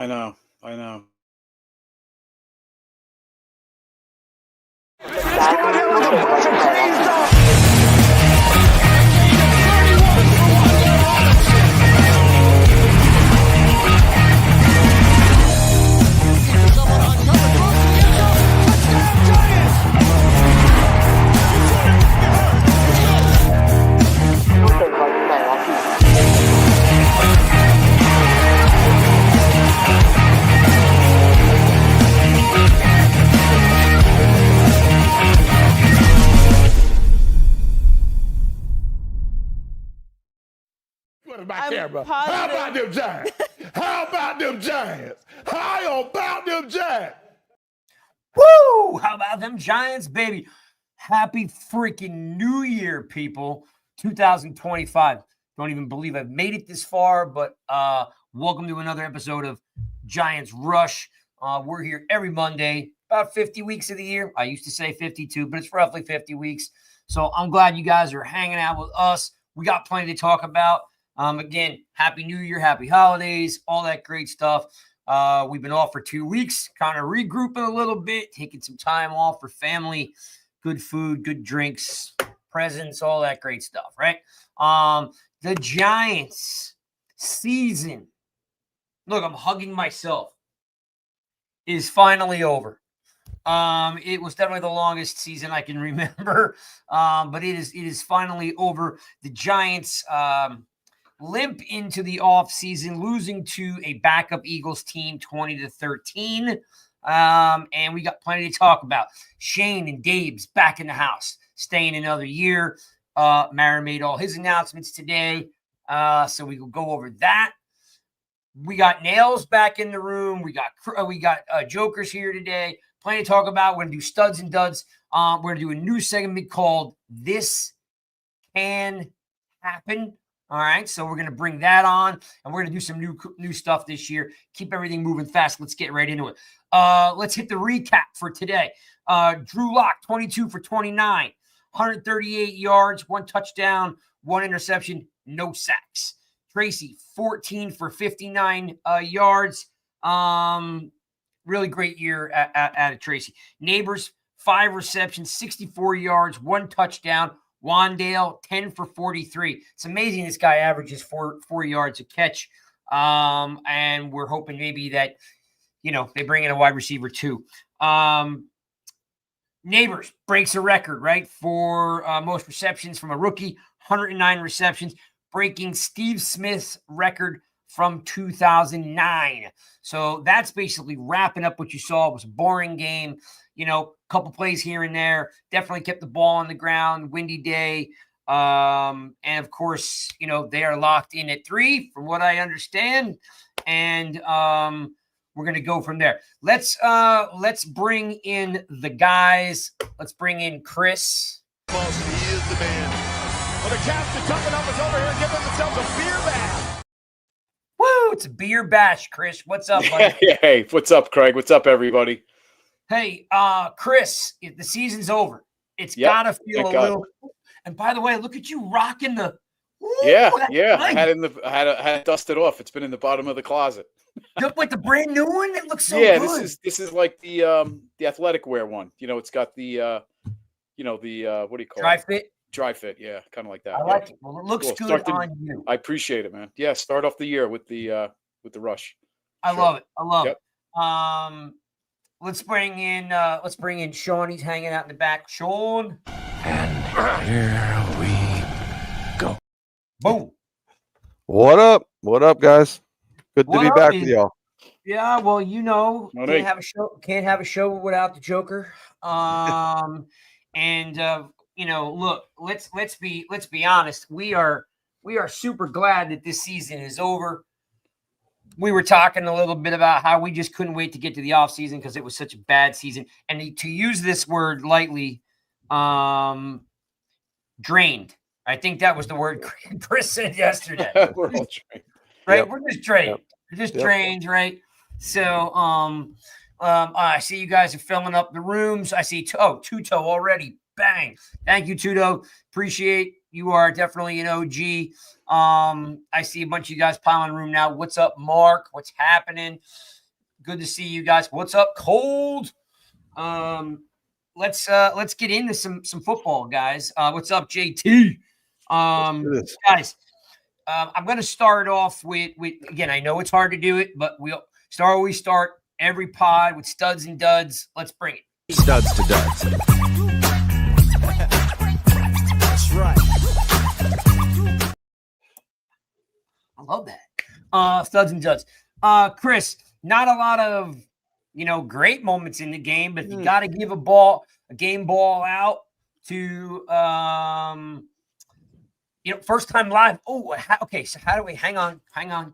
I know. I know. This going in with a bunch of crazed dogs. My camera. How about them Giants? How about them Giants? How about them Giants? Woo! How about them Giants, baby? Happy freaking New Year, people. 2025. Don't even believe I've made it this far, but welcome to another episode of Giants Rush. We're here every Monday, about 50 weeks of the year. I used to say 52, but it's roughly 50 weeks. So I'm glad you guys are hanging out with us. We got plenty to talk about. Again, Happy New Year, Happy Holidays, all that great stuff. We've been off for 2 weeks, kind of regrouping a little bit, taking some time off for family, good food, good drinks, presents, all that great stuff, right? The Giants season, look, I'm hugging myself, is finally over. It was definitely the longest season I can remember, but it is finally over. The Giants limp into the offseason, losing to a backup Eagles team 20-13. And we got plenty to talk about. Shane and Dabs back in the house, staying another year. Mara made all his announcements today, so we will go over that. We got Nails back in the room. We got Jokers here today. Plenty to talk about. We're going to do studs and duds. We're going to do a new segment called This Can Happen. All right, so we're going to bring that on, and we're going to do some new stuff this year. Keep everything moving fast. Let's get right into it. Let's hit the recap for today. Drew Lock, 22 for 29, 138 yards, 1 touchdown, 1 interception, no sacks. Tracy, 14 for 59 yards. Really great year out of Tracy. Neighbors, 5 receptions, 64 yards, 1 touchdown. Wandale, 10 for 43. It's amazing this guy averages 4 yards a catch. And we're hoping maybe that, they bring in a wide receiver too. Neighbors breaks a record, right, for most receptions from a rookie, 109 receptions, breaking Steve Smith's record from 2009. So that's basically wrapping up what you saw. It was a boring game. Couple plays here and there. Definitely kept the ball on the ground. Windy day. And of course, they are locked in at 3 from what I understand. And we're going to go from there. Let's bring in the guys. Let's bring in Chris. He is the man. Well, the captain coming up is over here giving themselves a beer bath. Woo! It's a beer bash, Chris. What's up, buddy? Hey, what's up, Craig? What's up, everybody? Hey, Chris, the season's over. It's got to feel a little. And by the way, look at you rocking the. Ooh, yeah. Nice. I had it dusted off. It's been in the bottom of the closet. With the brand new one, it looks so good. This is like the athletic wear one. It's got the what do you call Dry it? fit. Dry fit, yeah, kind of like that. I like it. Well, it looks good on you. I appreciate it, man. Yeah, start off the year with the rush. I love it. I love it. Let's bring in Sean. He's hanging out in the back. Sean. And here we go. Boom. What up? What up, guys? Good to be back with y'all. Yeah, well, can't have a show without the Joker. Look, let's be honest. We are super glad that this season is over. We were talking a little bit about how we just couldn't wait to get to the offseason because it was such a bad season. And to use this word lightly, drained. I think that was the word Chris said yesterday. We're all drained. Right? Yep. We're just drained. Yep. We're just drained, right? So I see you guys are filling up the rooms. I see Tuto already. Bang. Thank you, Tuto. Appreciate You are definitely an OG. I see a bunch of you guys piling in the room now. What's up, Mark? What's happening? Good to see you guys. What's up, Cold? Let's get into some football, guys. What's up, JT? Guys, I'm going to start off with again. I know it's hard to do it, but we always start every pod with studs and duds. Let's bring it. Studs to duds. That's right. I love that. Studs and duds. Chris, not a lot of great moments in the game, but if you got to give a game ball out to first time live. Oh, okay. So how do we hang on?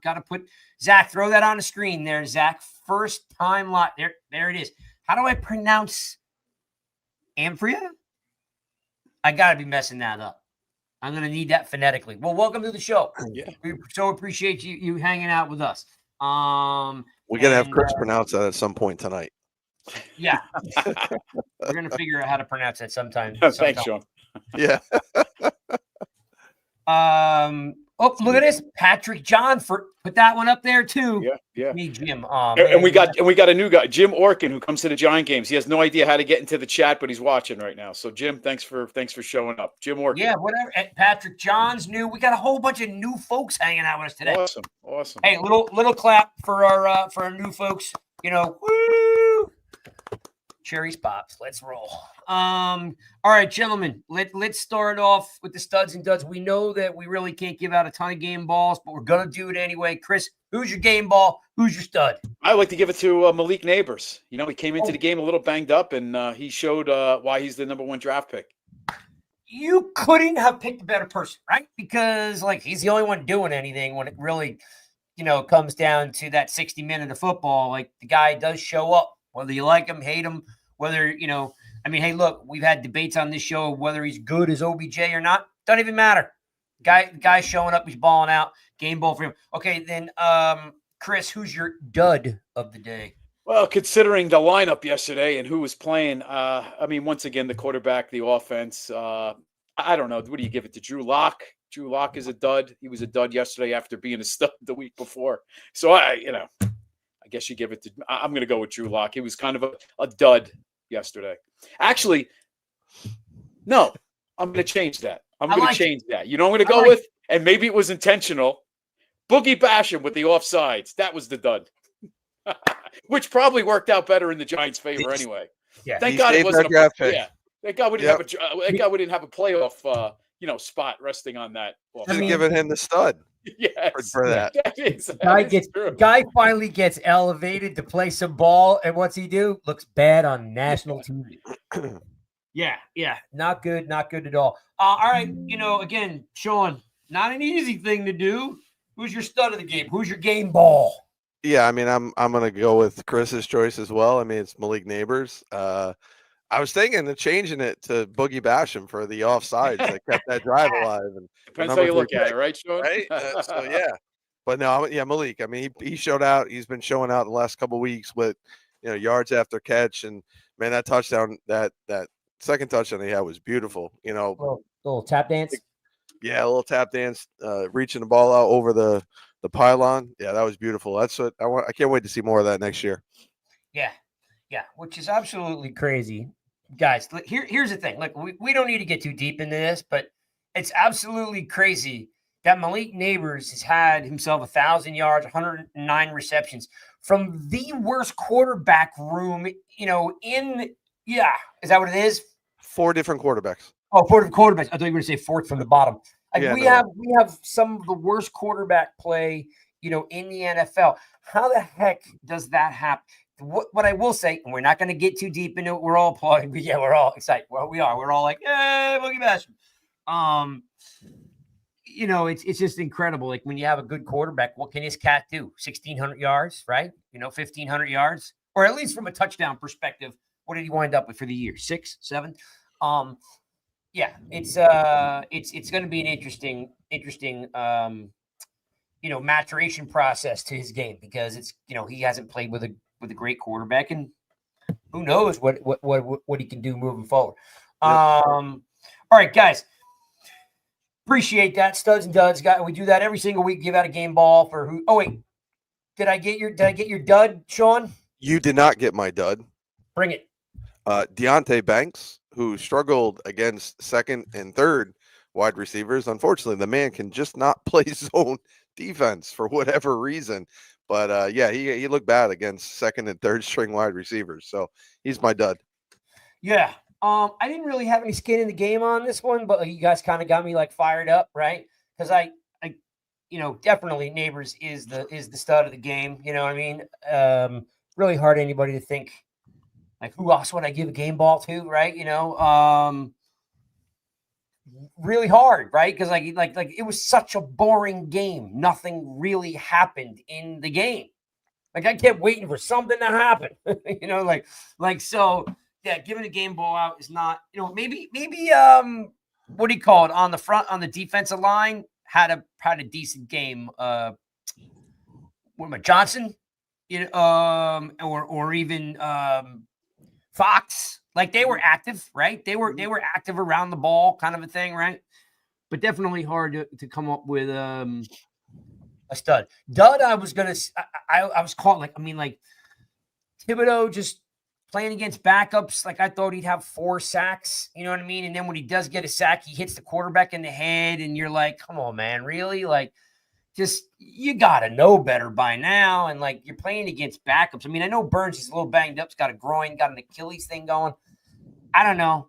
Got to put Zach, throw that on the screen there, Zach. First time live. There it is. How do I pronounce Amphria? I got to be messing that up. I'm going to need that phonetically. Well, welcome to the show. Yeah. We so appreciate you hanging out with us. We're going to have Chris pronounce that at some point tonight. Yeah. We're going to figure out how to pronounce that sometime. Thanks, Sean. Yeah. Oh, look at this. Patrick John put that one up there too. Yeah. Me, Jim. And we got a new guy, Jim Orkin, who comes to the Giant games. He has no idea how to get into the chat, but he's watching right now. So Jim, thanks for showing up. Jim Orkin. Yeah, whatever. Patrick John's new. We got a whole bunch of new folks hanging out with us today. Awesome. Hey, little clap for our new folks. Woo! Cherries pops. Let's roll. All right, gentlemen. Let's start off with the studs and duds. We know that we really can't give out a ton of game balls, but we're gonna do it anyway. Chris, who's your game ball? Who's your stud? I like to give it to Malik Neighbors. He came into the game a little banged up, and he showed why he's the #1 draft pick. You couldn't have picked a better person, right? Because he's the only one doing anything when it really, comes down to that 60 minutes of football. The guy does show up, whether you like him, hate him, whether hey, look, we've had debates on this show whether he's good as OBJ or not. Doesn't even matter. Guy showing up, he's balling out. Game ball for him. Okay, then Chris, who's your dud of the day? Well, considering the lineup yesterday and who was playing, once again, the quarterback, the offense, I don't know. What do you give it to? Drew Lock? Drew Lock is a dud. He was a dud yesterday after being a stud the week before. So I guess you give it to. I'm going to go with Drew Lock. He was kind of a dud yesterday. Actually, no, I'm going to change that. I'm going to change that. I'm going to go with, and maybe it was intentional, Boogie Basham with the offsides. That was the dud, which probably worked out better in the Giants' favor anyway. Yeah, thank God it wasn't a draft pick. Yeah, thank God we didn't Yep. thank God we didn't have a playoff, spot resting on that. Should have given him the stud. Yes, for that. Guy finally gets elevated to play some ball, and what's he do? Looks bad on national TV. Yeah, not good at all. All right, again, Sean, not an easy thing to do. Who's your stud of the game? Who's your game ball? Yeah, I'm gonna go with Chris's choice as well. It's Malik Neighbors. I was thinking of changing it to Boogie Basham for the offsides that kept that drive alive. And depends how you look at it, right, Sean? Right? So yeah, but no, Malik. He showed out. He's been showing out the last couple of weeks with yards after catch, and man, that touchdown, that second touchdown he had was beautiful. Little tap dance. Yeah, a little tap dance, reaching the ball out over the pylon. Yeah, that was beautiful. That's what I want. I can't wait to see more of that next year. Yeah, which is absolutely crazy. Guys, here's the thing. Look, we don't need to get too deep into this, but it's absolutely crazy that Malik Neighbors has had himself 1,000 yards, 109 receptions from the worst quarterback room, is that what it is? 4 different quarterbacks. Oh, 4 different quarterbacks. I thought you were going to say 4th from the bottom. We have some of the worst quarterback play, in the NFL. How the heck does that happen? What I will say, and we're not going to get too deep into it. We're all applauding, but yeah, we're all excited. Well, we are. We're all like, "Hey, Boogie Basham." It's just incredible. When you have a good quarterback, what can this cat do? 1,600 yards, right? 1,500 yards, or at least from a touchdown perspective. What did he wind up with for the year? 6, 7? Yeah, it's going to be an interesting maturation process to his game because it's he hasn't played with a great quarterback, and who knows what he can do moving forward. All right, guys. Appreciate that, studs and duds. We do that every single week. Give out a game ball for who? Oh wait, did I get your dud, Sean? You did not get my dud. Bring it. Deontay Banks, who struggled against second and third wide receivers. Unfortunately, the man can just not play zone defense for whatever reason. But yeah, he looked bad against second and third string wide receivers. So he's my dud. Yeah. I didn't really have any skin in the game on this one, but you guys kind of got me like fired up, right? Because I, definitely Neighbors is the stud of the game. You know what I mean? Really hard anybody to think like who else would I give a game ball to, right? Really hard, right? Because like it was such a boring game. Nothing really happened in the game. Like I kept waiting for something to happen. So. Yeah, giving a game ball out is not, maybe what do you call it on the front on the defensive line had a decent game. What am I, Johnson, or even Fox, like they were active, right? They were active around the ball, kind of a thing, right? But definitely hard to come up with a stud. Dud, I was caught like Thibodeau just playing against backups, like I thought he'd have 4 sacks, you know what I mean? And then when he does get a sack, he hits the quarterback in the head, and you're like, come on, man, really? Like, just, you got to know better by now. And, like, you're playing against backups. I mean, I know Burns is a little banged up. He's got a groin, got an Achilles thing going. I don't know.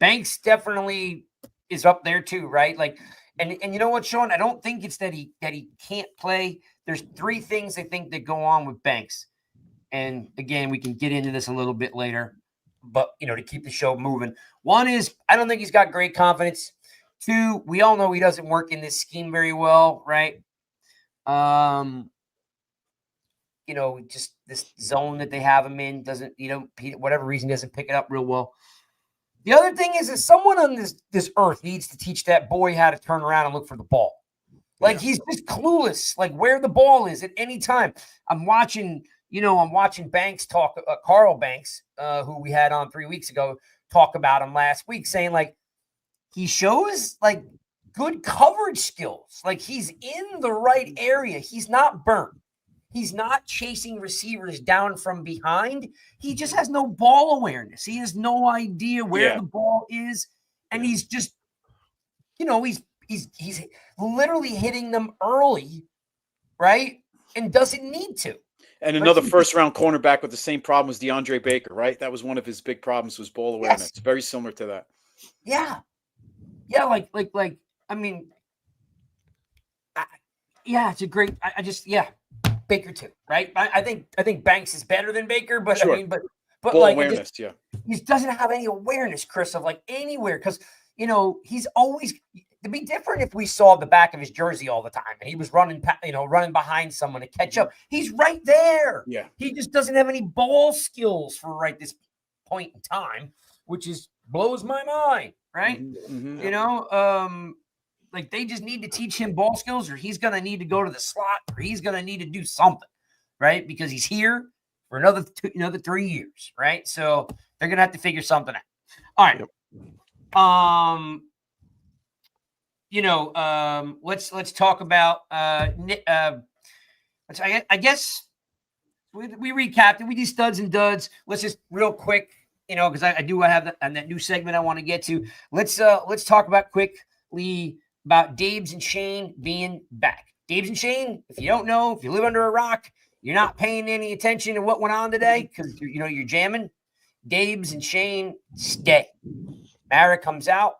Banks definitely is up there too, right? Like, and you know what, Sean? I don't think it's that he can't play. There's 3 things I think that go on with Banks. And again, we can get into this a little bit later, but to keep the show moving. 1 is I don't think he's got great confidence. 2, we all know he doesn't work in this scheme very well, right? Just this zone that they have him in doesn't, whatever reason doesn't pick it up real well. The other thing is that someone on this earth needs to teach that boy how to turn around and look for the ball. Like he's just clueless, like where the ball is at any time. I'm watching Banks talk, Carl Banks, who we had on 3 weeks ago, talk about him last week, saying like he shows like good coverage skills. Like he's in the right area. He's not burnt. He's not chasing receivers down from behind. He just has no ball awareness. He has no idea where the ball is. And he's just, he's literally hitting them early, right? And doesn't need to. And another first-round cornerback with the same problem was DeAndre Baker, right? That was one of his big problems, was ball awareness. Yes. Very similar to that. Yeah. Yeah, I mean, it's a great Baker too, right? I think Banks is better than Baker, but sure. I mean, but ball like awareness, he doesn't have any awareness, Chris, of like anywhere, because he's always. It'd be different if we saw the back of his jersey all the time and he was running behind someone to catch up. He's right there. Yeah. He just doesn't have any ball skills for right this point in time, which blows my mind, right? Mm-hmm. Like they just need to teach him ball skills, or he's going to need to go to the slot, or he's going to need to do something, right? Because he's here for another 3 years, right? So they're going to have to figure something out. All right. Let's talk about I guess we recapped it. We do studs and duds. Let's just real quick, because I do have that new segment I want to get to. Let's talk about quickly about Dabs and Schoen being back. Dabs and Schoen, if you don't know, if you live under a rock, you're not paying any attention to what went on today because you're jamming. Dabs and Schoen stay. Mara comes out.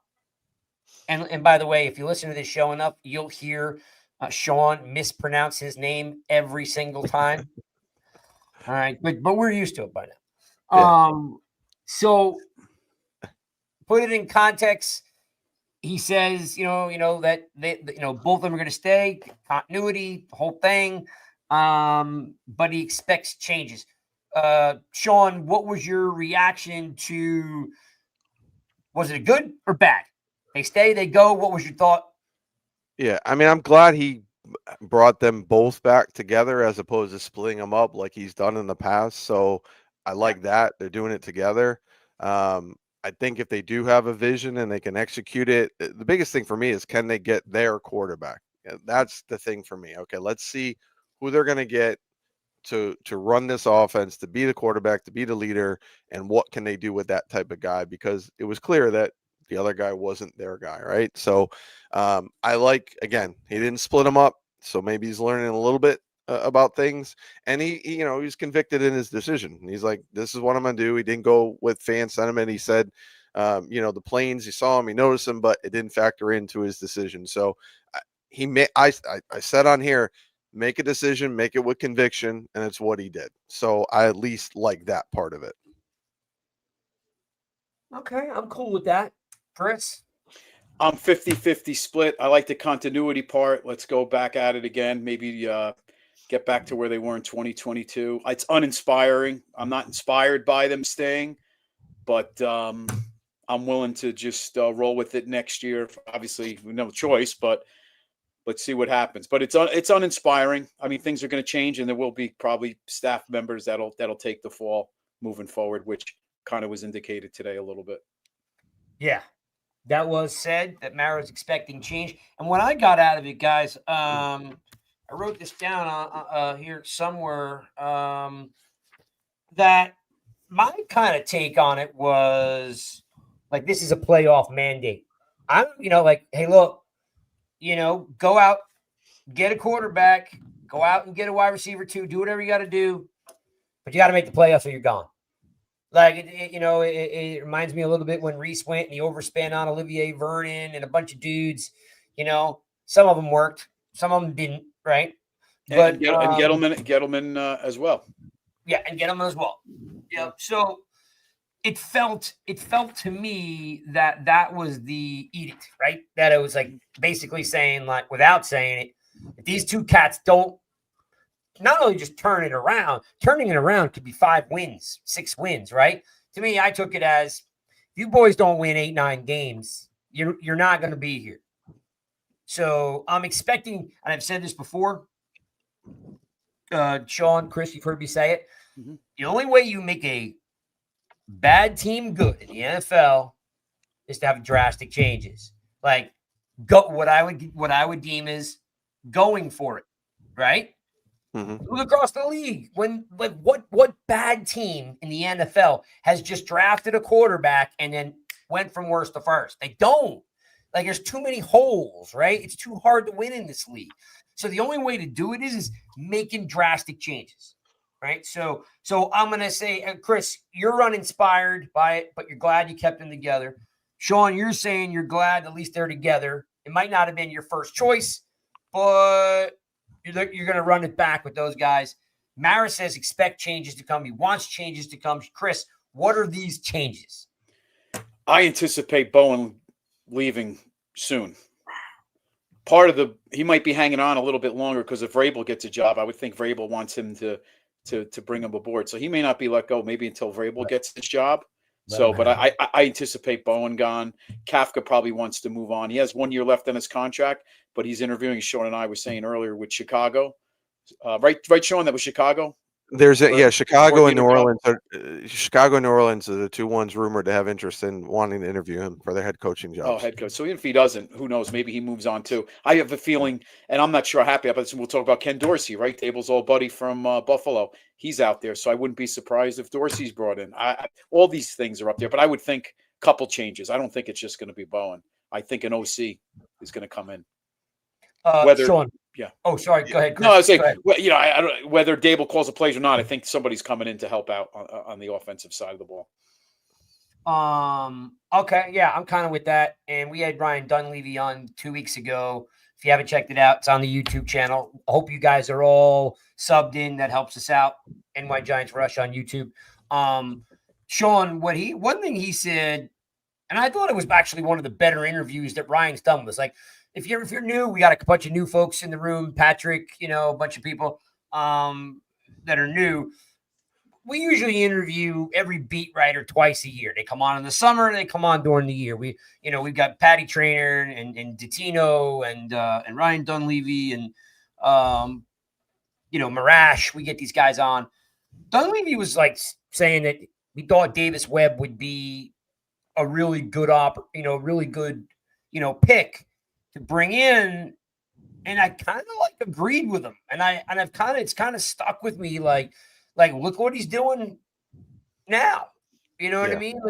And by the way, if you listen to this show enough, you'll hear Sean mispronounce his name every single time. All right, but we're used to it by now. Yeah. So put it in context. He says, that they, both of them are going to stay, continuity, the whole thing. But he expects changes. Sean, what was your reaction to? Was it a good or bad? They stay, they go. What was your thought? Yeah, I mean, I'm glad he brought them both back together as opposed to splitting them up like he's done in the past. So I like that. They're doing it together. I I think if they do have a vision and they can execute it, the biggest thing for me is, can they get their quarterback? That's the thing for me. Okay, let's see who they're going to get to run this offense, to be the quarterback, to be the leader, and what can they do with that type of guy? Because it was clear that the other guy wasn't their guy, right? So I like, again, he didn't split them up, so maybe he's learning a little bit about things, and he he's convicted in his decision. He's like, this is what I'm gonna do. He didn't go with fan sentiment. He said, the planes, he saw him, he noticed him, but it didn't factor into his decision. So he made, I said on here, make a decision, make it with conviction, and it's what he did. So I at least like that part of it. Okay, I'm cool with that. Chris? I'm 50-50 split. I like the continuity part. Let's go back at it again. Maybe get back to where they were in 2022. It's uninspiring. I'm not inspired by them staying, but I'm willing to just roll with it next year. Obviously, no choice, but let's see what happens. But it's uninspiring. I mean, things are going to change, and there will be probably staff members that'll take the fall moving forward, which kind of was indicated today a little bit. Yeah, that was said that Mara's expecting change. And what I got out of it, guys, I wrote this down here somewhere, that my kind of take on it was like, this is a playoff mandate. I'm, like, hey, look, go out, get a quarterback, go out and get a wide receiver too, do whatever you got to do, but you got to make the playoffs or you're gone. Like, it reminds me a little bit when Reese went and he overspent on Olivier Vernon and a bunch of dudes. Some of them worked, some of them didn't, right? And Gettleman as well. Yeah, and Gettleman as well. Yeah. So it felt to me that was the edict, right? That it was like basically saying, like, without saying it, if these two cats don't not only just turning it around could be 5 wins, 6 wins, right? To me, I took it as, if you boys don't win 8, 9 games, you're not going to be here. So I'm expecting, and I've said this before, Sean, Chris, you've heard me say it. Mm-hmm. The only way you make a bad team good in the NFL is to have drastic changes. Like, what I would deem is going for it, right? Mm-hmm. Look across the league. What bad team in the NFL has just drafted a quarterback and then went from worst to first? They don't. Like, there's too many holes, right? It's too hard to win in this league. So the only way to do it is making drastic changes, right? So I'm gonna say, Chris, you're uninspired by it, but you're glad you kept them together. Sean, you're saying you're glad at least they're together. It might not have been your first choice, but you're going to run it back with those guys. Mara says expect changes to come. He wants changes to come. Chris, what are these changes? I anticipate Bowen leaving soon. He might be hanging on a little bit longer because if Vrabel gets a job, I would think Vrabel wants him to bring him aboard. So he may not be let go maybe until Vrabel gets his job. But I anticipate Bowen gone. Kafka probably wants to move on. He has 1 year left on his contract, but he's interviewing, Sean and I were saying earlier, with Chicago. Right, Sean? That was Chicago? Chicago and New Orleans. Chicago and New Orleans are the 2 ones rumored to have interest in wanting to interview him for their head coaching jobs. Oh, head coach. So even if he doesn't, who knows? Maybe he moves on too. I have a feeling, and I'm not sure how happy about this. We'll talk about Ken Dorsey, right? Dable's old buddy from Buffalo. He's out there, so I wouldn't be surprised if Dorsey's brought in. All these things are up there, but I would think a couple changes. I don't think it's just going to be Bowen. I think an OC is going to come in. Sean. Yeah. Oh, sorry. Go ahead, Chris. No, I was saying, I don't, whether Dable calls the plays or not, I think somebody's coming in to help out on the offensive side of the ball. Okay. Yeah, I'm kind of with that. And we had Ryan Dunleavy on 2 weeks ago. If you haven't checked it out, it's on the YouTube channel. I hope you guys are all subbed in. That helps us out. NY Giants Rush on YouTube. Sean, one thing he said, and I thought it was actually one of the better interviews that Ryan's done, was like, if you're new, we got a bunch of new folks in the room. Patrick, a bunch of people that are new. We usually interview every beat writer twice a year. They come on in the summer and they come on during the year. We've got Patty Trainer and Ditino and Ryan Dunleavy and Marash. We get these guys on. Dunleavy was like saying that we thought Davis Webb would be a really good really good, pick to bring in. And I kind of like agreed with him. And it's kind of stuck with me. Like, look what he's doing now. You know what I Yeah. mean?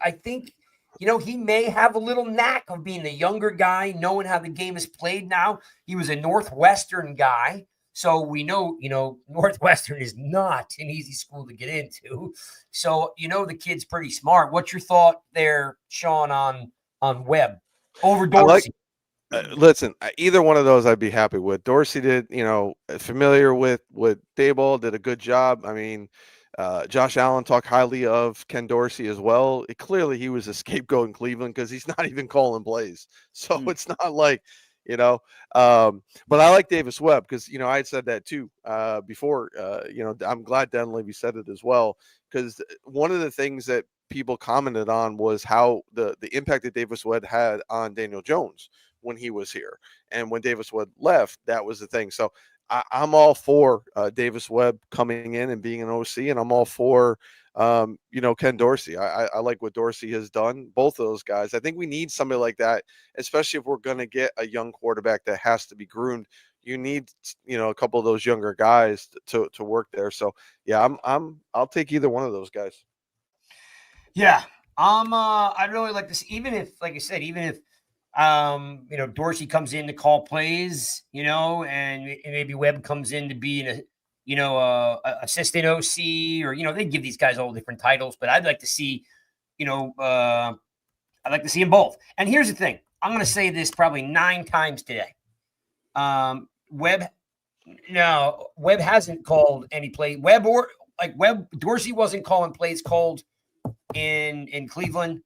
I think, he may have a little knack of being the younger guy, knowing how the game is played now. He was a Northwestern guy. So we know, Northwestern is not an easy school to get into. So, the kid's pretty smart. What's your thought there, Sean, on Webb over Dorsey? Listen, either one of those I'd be happy with. Dorsey did, familiar with Dayball, did a good job. I mean, Josh Allen talked highly of Ken Dorsey as well. Clearly, he was a scapegoat in Cleveland because he's not even calling plays. So it's not like, but I like Davis Webb because, I had said that too before. I'm glad Dan Levy said it as well, because one of the things that people commented on was how the impact that Davis Webb had on Daniel Jones when he was here. And when Davis Webb left, that was the thing. So I'm all for Davis Webb coming in and being an OC, and I'm all for, Ken Dorsey. I like what Dorsey has done, both of those guys. I think we need somebody like that, especially if we're going to get a young quarterback that has to be groomed. You need, a couple of those younger guys to work there. So yeah, I'll take either one of those guys. Yeah. I'd really like to see, even if, like I said, Dorsey comes in to call plays, and maybe Webb comes in to be assistant OC, or, they give these guys all different titles, but I'd like to see, I'd like to see them both. And here's the thing. I'm going to say this probably 9 times today. Webb hasn't called any play. Dorsey wasn't calling plays called in Cleveland.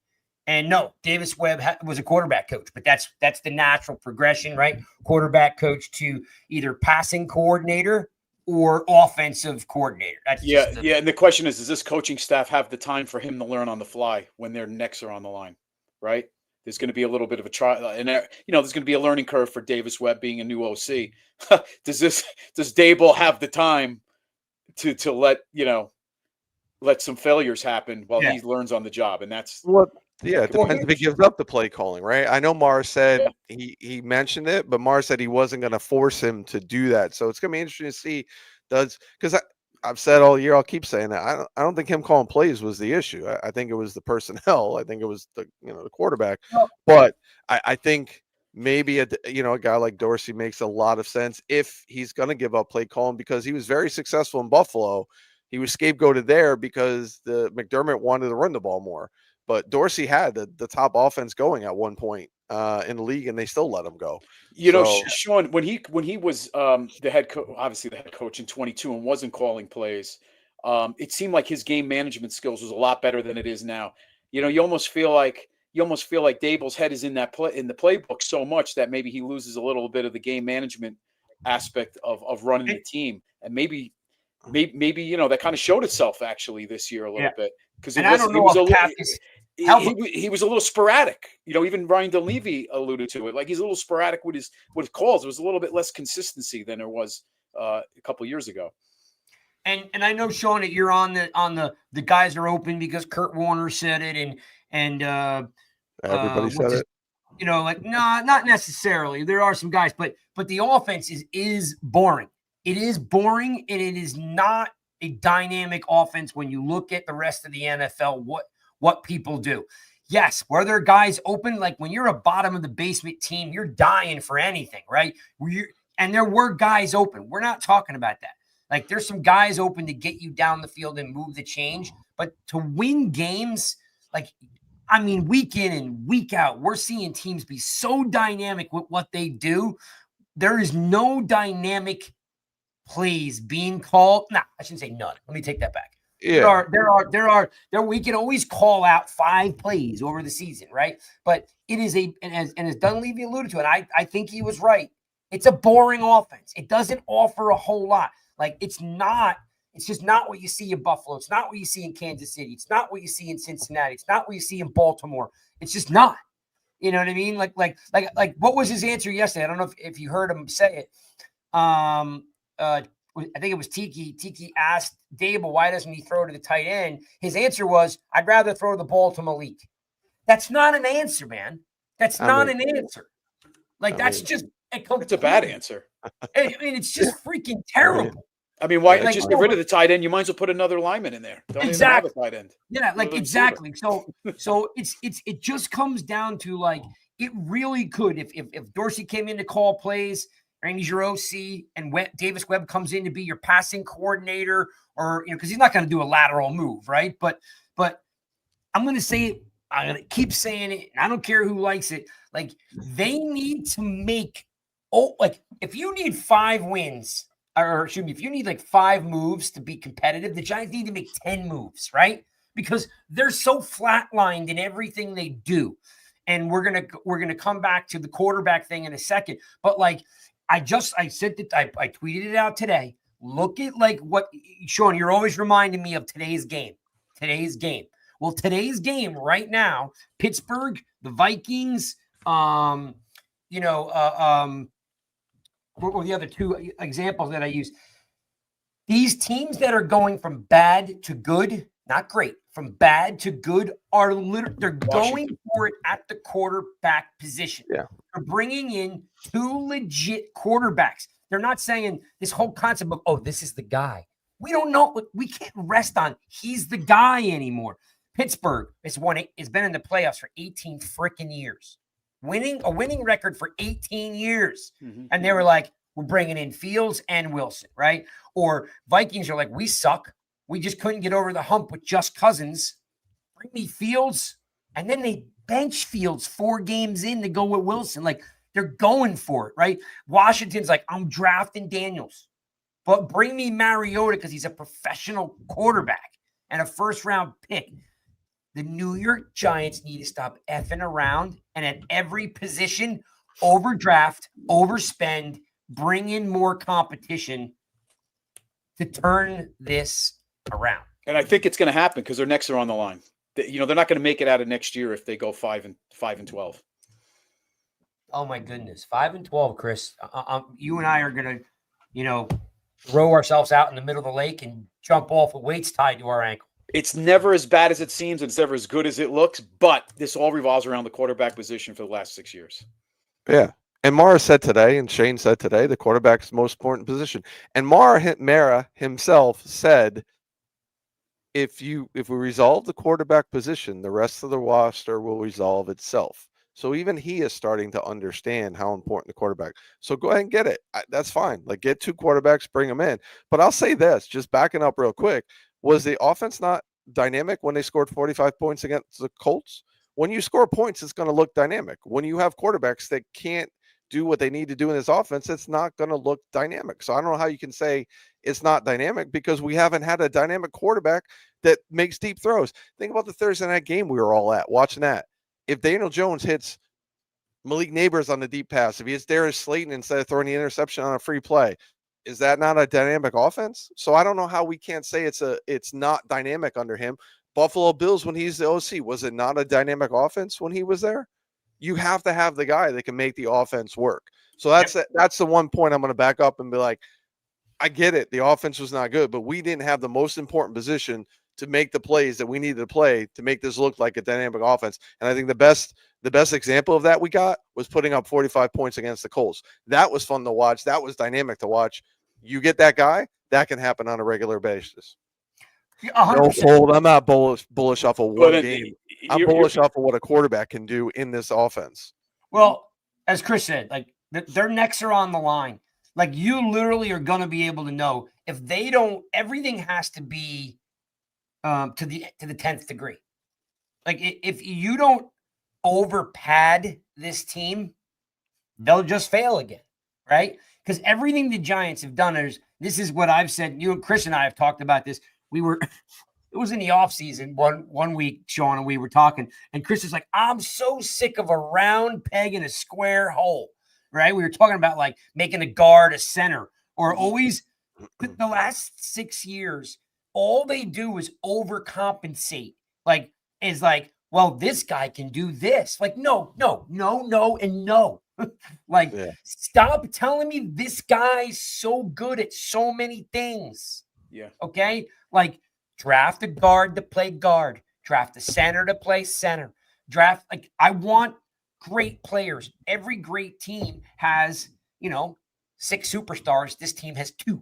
And no, Davis Webb was a quarterback coach, but that's the natural progression, right? Quarterback coach to either passing coordinator or offensive coordinator. And the question is, does this coaching staff have the time for him to learn on the fly when their necks are on the line, right? There's going to be a little bit of a trial, and there's going to be a learning curve for Davis Webb being a new OC. Does Daboll have the time to let some failures happen while he learns on the job? And that's yeah, it depends if he gives up the play calling, right? I know Mars said he mentioned it, but Mars said he wasn't going to force him to do that. So it's going to be interesting to see because I've said all year, I'll keep saying that. I don't think him calling plays was the issue. I think it was the personnel. I think it was the quarterback. But I think maybe a guy like Dorsey makes a lot of sense if he's going to give up play calling, because he was very successful in Buffalo. He was scapegoated there because the McDermott wanted to run the ball more. But Dorsey had the top offense going at one point in the league, and they still let him go. Sean, when he was the head coach, obviously the head coach in 22, and wasn't calling plays, it seemed like his game management skills was a lot better than it is now. You almost feel like Daboll's head is in the playbook so much that maybe he loses a little bit of the game management aspect of running the team, and maybe that kind of showed itself actually this year a little bit, because he was a little sporadic. Even Ryan DeLevy alluded to it. Like, he's a little sporadic with his calls. There was a little bit less consistency than there was a couple years ago. And I know, Sean, that you're on the guys are open because Kurt Warner said it, and everybody said it. Not necessarily. There are some guys, but the offense is boring. It is boring, and it is not a dynamic offense when you look at the rest of the NFL, what people do. Yes, were there guys open? Like, when you're a bottom of the basement team, you're dying for anything, right? And there were guys open. We're not talking about that. Like, there's some guys open to get you down the field and move the change. But to win games, week in and week out, we're seeing teams be so dynamic with what they do. There is no dynamic plays being called. Nah, I shouldn't say none. Let me take that back. Yeah. There. We can always call out 5 plays over the season, right? But it is as Dunleavy alluded to it, I think he was right. It's a boring offense. It doesn't offer a whole lot. Like, it's just not what you see in Buffalo. It's not what you see in Kansas City. It's not what you see in Cincinnati. It's not what you see in Baltimore. It's just not. You know what I mean? Like what was his answer yesterday? I don't know if you heard him say it. I think it was Tiki. Tiki asked Daboll, why doesn't he throw to the tight end? His answer was, I'd rather throw the ball to Malik. That's not an answer, man. That's not an answer. Like, that's just It's a bad answer. I mean, it's just freaking terrible. I mean, why Like, just get rid of the tight end? You might as well put another lineman in there. Don't even have a tight end. Yeah, like Another exactly. So it just comes down to like it really could if Dorsey came in to call plays, Randy's your OC, and Davis Webb comes in to be your passing coordinator, or because he's not going to do a lateral move, right? But I'm going to say it. I'm going to keep saying it. And I don't care who likes it. Like they need to make like if you need 5 wins. Or excuse me, if you need like 5 moves to be competitive, the Giants need to make 10 moves, right? Because they're so flatlined in everything they do. And we're gonna come back to the quarterback thing in a second. But like I said that I tweeted it out today. Look at like what Sean, you're always reminding me of today's game. Well, today's game right now, Pittsburgh, the Vikings, what were the other 2 examples that I use? These teams that are going from bad to good, not great, from bad to good are they're going for it at the quarterback position. Yeah. They're bringing in 2 legit quarterbacks. They're not saying this whole concept of, oh, this is the guy. We don't know. We can't rest on he's the guy anymore. Pittsburgh has been in the playoffs for 18 freaking years. A winning record for 18 years. Mm-hmm. And they were like, we're bringing in Fields and Wilson, right? Or Vikings are like, we suck. We just couldn't get over the hump with just Cousins. Bring me Fields. And then they bench Fields 4 games in to go with Wilson. Like, they're going for it, right? Washington's like, I'm drafting Daniels. But bring me Mariota because he's a professional quarterback and a first-round pick. The New York Giants need to stop effing around and at every position, overdraft, overspend, bring in more competition to turn this around. And I think it's going to happen because their necks are on the line. They're not going to make it out of next year if they go 5-12. Oh my goodness, 5-12, Chris. You and I are going to, throw ourselves out in the middle of the lake and jump off with weights tied to our ankle. It's never as bad as it seems. It's never as good as it looks. But this all revolves around the quarterback position for the last 6 years. Yeah. And Mara said today, and Shane said today, the quarterback's the most important position. And Mara himself said, if we resolve the quarterback position, the rest of the roster will resolve itself. So even he is starting to understand how important the quarterback. So go ahead and get it. That's fine. Like, get 2 quarterbacks, bring them in. But I'll say this, just backing up real quick. Was the offense not dynamic when they scored 45 points against the Colts? When you score points, it's going to look dynamic. When you have quarterbacks that can't do what they need to do in this offense, it's not going to look dynamic. So I don't know how you can say it's not dynamic because we haven't had a dynamic quarterback that makes deep throws. Think about the Thursday night game we were all at, watching that. If Daniel Jones hits Malik Neighbors on the deep pass, if he hits Darius Slayton instead of throwing the interception on a free play, is that not a dynamic offense? So I don't know how we can't say it's not dynamic under him. Buffalo Bills, when he's the OC, was it not a dynamic offense when he was there? You have to have the guy that can make the offense work. So that's the one point I'm going to back up and be like, I get it. The offense was not good, but we didn't have the most important position to make the plays that we needed to play to make this look like a dynamic offense. And I think the best example of that we got was putting up 45 points against the Colts. That was fun to watch. That was dynamic to watch. You get that guy, that can happen on a regular basis. 100%. No, I'm not bullish off of one game. I'm bullish off of what a quarterback can do in this offense. Well, as Chris said, like their necks are on the line. Like you literally are going to be able to know if they don't. Everything has to be to the 10th degree. Like if you don't overpad this team, they'll just fail again, right? Because everything the Giants have done this is what I've said. You and Chris and I have talked about this. It was in the offseason one week, Sean, and we were talking, and Chris is like, I'm so sick of a round peg in a square hole, right? We were talking about like making a guard a center, or always the last 6 years, all they do is overcompensate. Like, is like, well, this guy can do this. Like, no, and no. Like, Stop telling me this guy's so good at so many things. Yeah. Okay? Like, draft a guard to play guard. Draft a center to play center. draft. Like, I want great players. Every great team has, 6 superstars. This team has 2.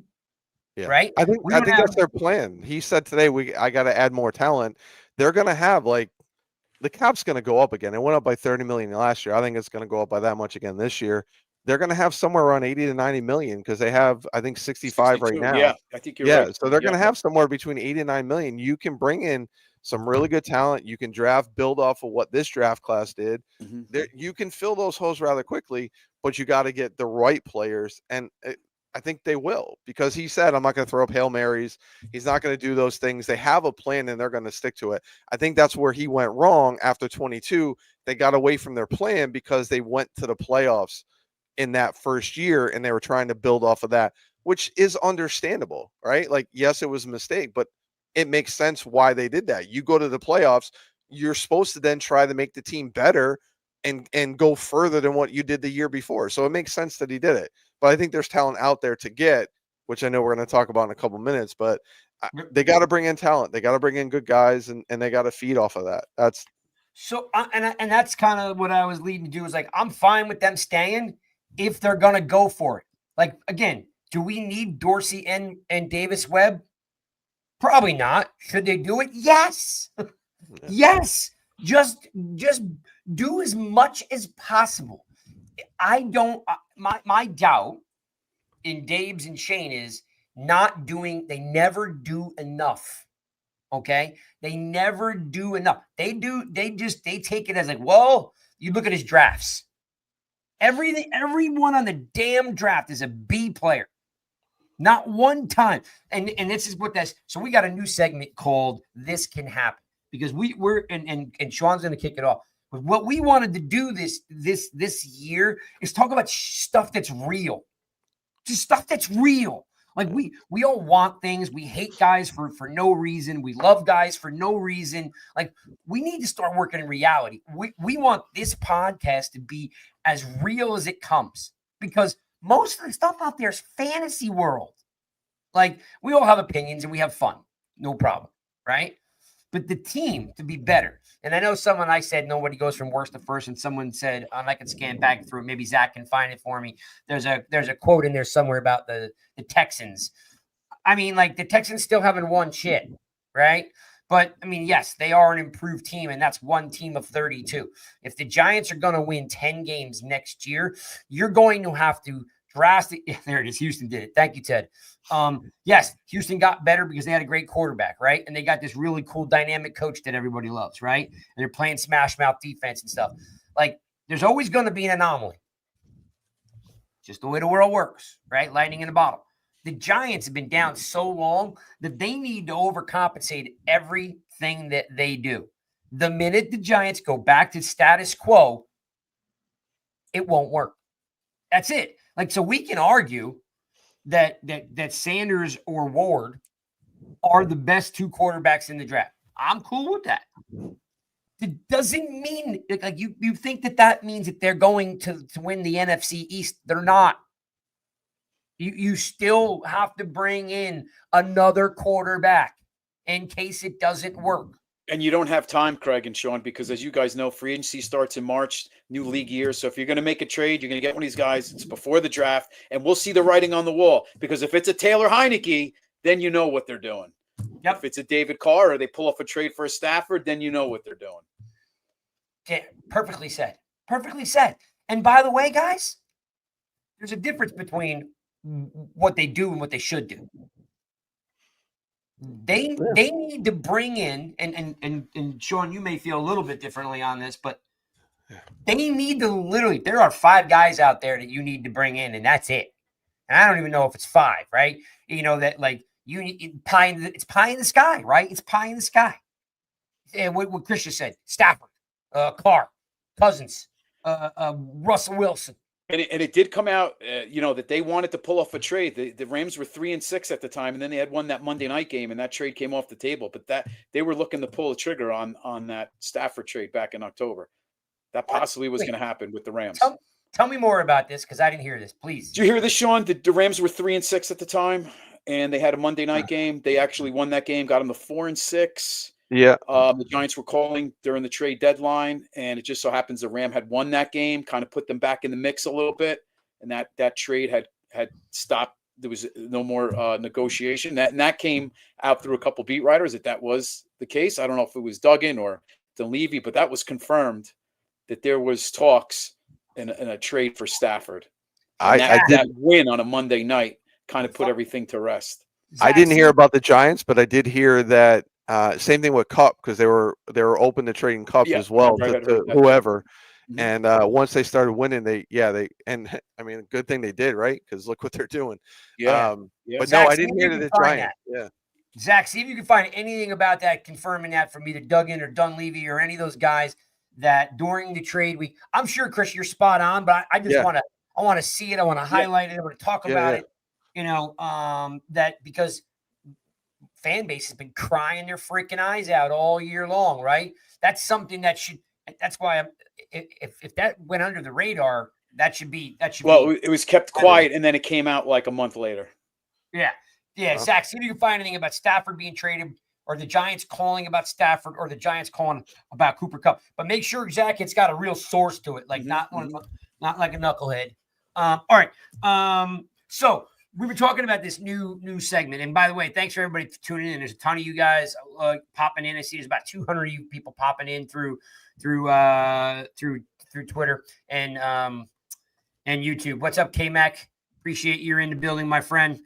Yeah. Right? I think We don't that's have their plan. He said today I got to add more talent. They're going to have the cap's going to go up again. It went up by 30 million last year. I think it's going to go up by that much again this year. They're going to have somewhere around 80 to 90 million because they have, I think, 65 right 62. now. Yeah, I think you're Yeah, right. so they're Yeah. going to have somewhere between 80 and 9 million. You can bring in some really good talent. You can build off of what this draft class did. Mhm. You can fill those holes rather quickly, but you got to get the right players. And I think they will, because he said, I'm not going to throw up Hail Marys. He's not going to do those things. They have a plan and they're going to stick to it. I think that's where he went wrong after 22. They got away from their plan because they went to the playoffs in that first year and they were trying to build off of that, which is understandable, right? Like, yes, it was a mistake, but it makes sense why they did that. You go to the playoffs, you're supposed to then try to make the team better and go further than what you did the year before. So it makes sense that he did it. But I think there's talent out there to get, which I know we're going to talk about in a couple minutes, but they got to bring in talent. They got to bring in good guys and they got to feed off of that. That's so, and that's kind of what I was leading to do, is like, I'm fine with them staying if they're going to go for it. Like, again, do we need Dorsey and Davis Webb? Probably not. Should they do it? Yes. Yes. Just do as much as possible. I don't, my doubt in Dabs and Shane is they never do enough. Okay. They never do enough. They take it as like, well, you look at his drafts. Everyone on the damn draft is a B player. Not one time. And this is what that's, so we got a new segment called This Can Happen, because we're Sean's going to kick it off. But what we wanted to do this year is talk about stuff that's real. Just stuff that's real. Like, we all want things. We hate guys for no reason. We love guys for no reason. Like, we need to start working in reality. We want this podcast to be as real as it comes, because most of the stuff out there is fantasy world. Like, we all have opinions and we have fun. No problem, right? But the team to be better. And I know I said nobody goes from worst to first, and someone said, I can scan back through it. Maybe Zach can find it for me. There's a quote in there somewhere about the Texans. I mean, like, the Texans still haven't won shit, right? But, I mean, yes, they are an improved team, and that's one team of 32. If the Giants are going to win 10 games next year, you're going to have to drastically – there it is. Houston did it. Thank you, Ted. Yes, Houston got better because they had a great quarterback, right? And they got this really cool dynamic coach that everybody loves, right? And they're playing smash mouth defense and stuff. Like, there's always going to be an anomaly. Just the way the world works, right? Lightning in a bottle. The Giants have been down so long that they need to overcompensate everything that they do. The minute the Giants go back to status quo, it won't work. That's it. Like, so we can argue that Sanders or Ward are the best 2 quarterbacks in the draft. I'm cool with that. It doesn't mean, like, you think that means that they're going to win the NFC East. They're not. You still have to bring in another quarterback in case it doesn't work. And you don't have time, Craig and Sean, because as you guys know, free agency starts in March, new league year. So if you're going to make a trade, you're going to get one of these guys. It's before the draft, and we'll see the writing on the wall. Because if it's a Taylor Heineke, then you know what they're doing. Yep. If it's a David Carr or they pull off a trade for a Stafford, then you know what they're doing. Yeah, perfectly said. Perfectly said. And by the way, guys, there's a difference between what they do and what they should do. They need to bring in, and Sean, you may feel a little bit differently on this, but they need to literally, there are 5 guys out there that you need to bring in, and that's it. And I don't even know if it's 5, right? You know, that, like, it's pie in the sky, right? It's pie in the sky. And what Christian said, Stafford, Carr, Cousins, Russell Wilson. And it did come out, that they wanted to pull off a trade. The Rams were 3-6 at the time, and then they had won that Monday night game, and that trade came off the table. But that they were looking to pull the trigger on that Stafford trade back in October. That possibly was going to happen with the Rams. Tell me more about this, because I didn't hear this. Please. Did you hear this, Sean? The Rams were 3-6 at the time, and they had a Monday night game. They actually won that game, got them to 4-6. Yeah. The Giants were calling during the trade deadline, and it just so happens the Ram had won that game, kind of put them back in the mix a little bit, and that trade had stopped. There was no more negotiation. That came out through a couple beat writers that was the case. I don't know if it was Duggan or Dunleavy, but that was confirmed that there was talks in a trade for Stafford. And I did. that win on a Monday night kind of put everything to rest. I didn't hear about the Giants, but I did hear that same thing with Cup, because they were open to trading Cup Yeah, as well right, to that. whoever. Mhm. And once they started winning, and I mean, good thing they did, right? Because look what they're doing. Yeah. But Zach, no, I see didn't if hear you that the can find Giants. Yeah. Zach, see if you can find anything about that, confirming that from either Duggan or Dunleavy or any of those guys that during the trade week. I'm sure, Chris, you're spot on, but I just Yeah. want to see it. I want to highlight it. I want to talk about it. You know, that because fan base has been crying their freaking eyes out all year long, right? That's something that should. That's why if that went under the radar, that should be. Well, it was kept quiet, and then it came out like a month later. Yeah. Zach, see if you can find anything about Stafford being traded, or the Giants calling about Stafford, or the Giants calling about Cooper Kupp. But make sure, Zach, it's got a real source to it, like not like a knucklehead. All right. So we were talking about this new segment, and by the way, thanks for everybody for tuning in. There's a ton of you guys popping in. I see there's about 200 of you people popping in through Twitter and YouTube. What's up, K-Mac? Appreciate you're in the building, my friend.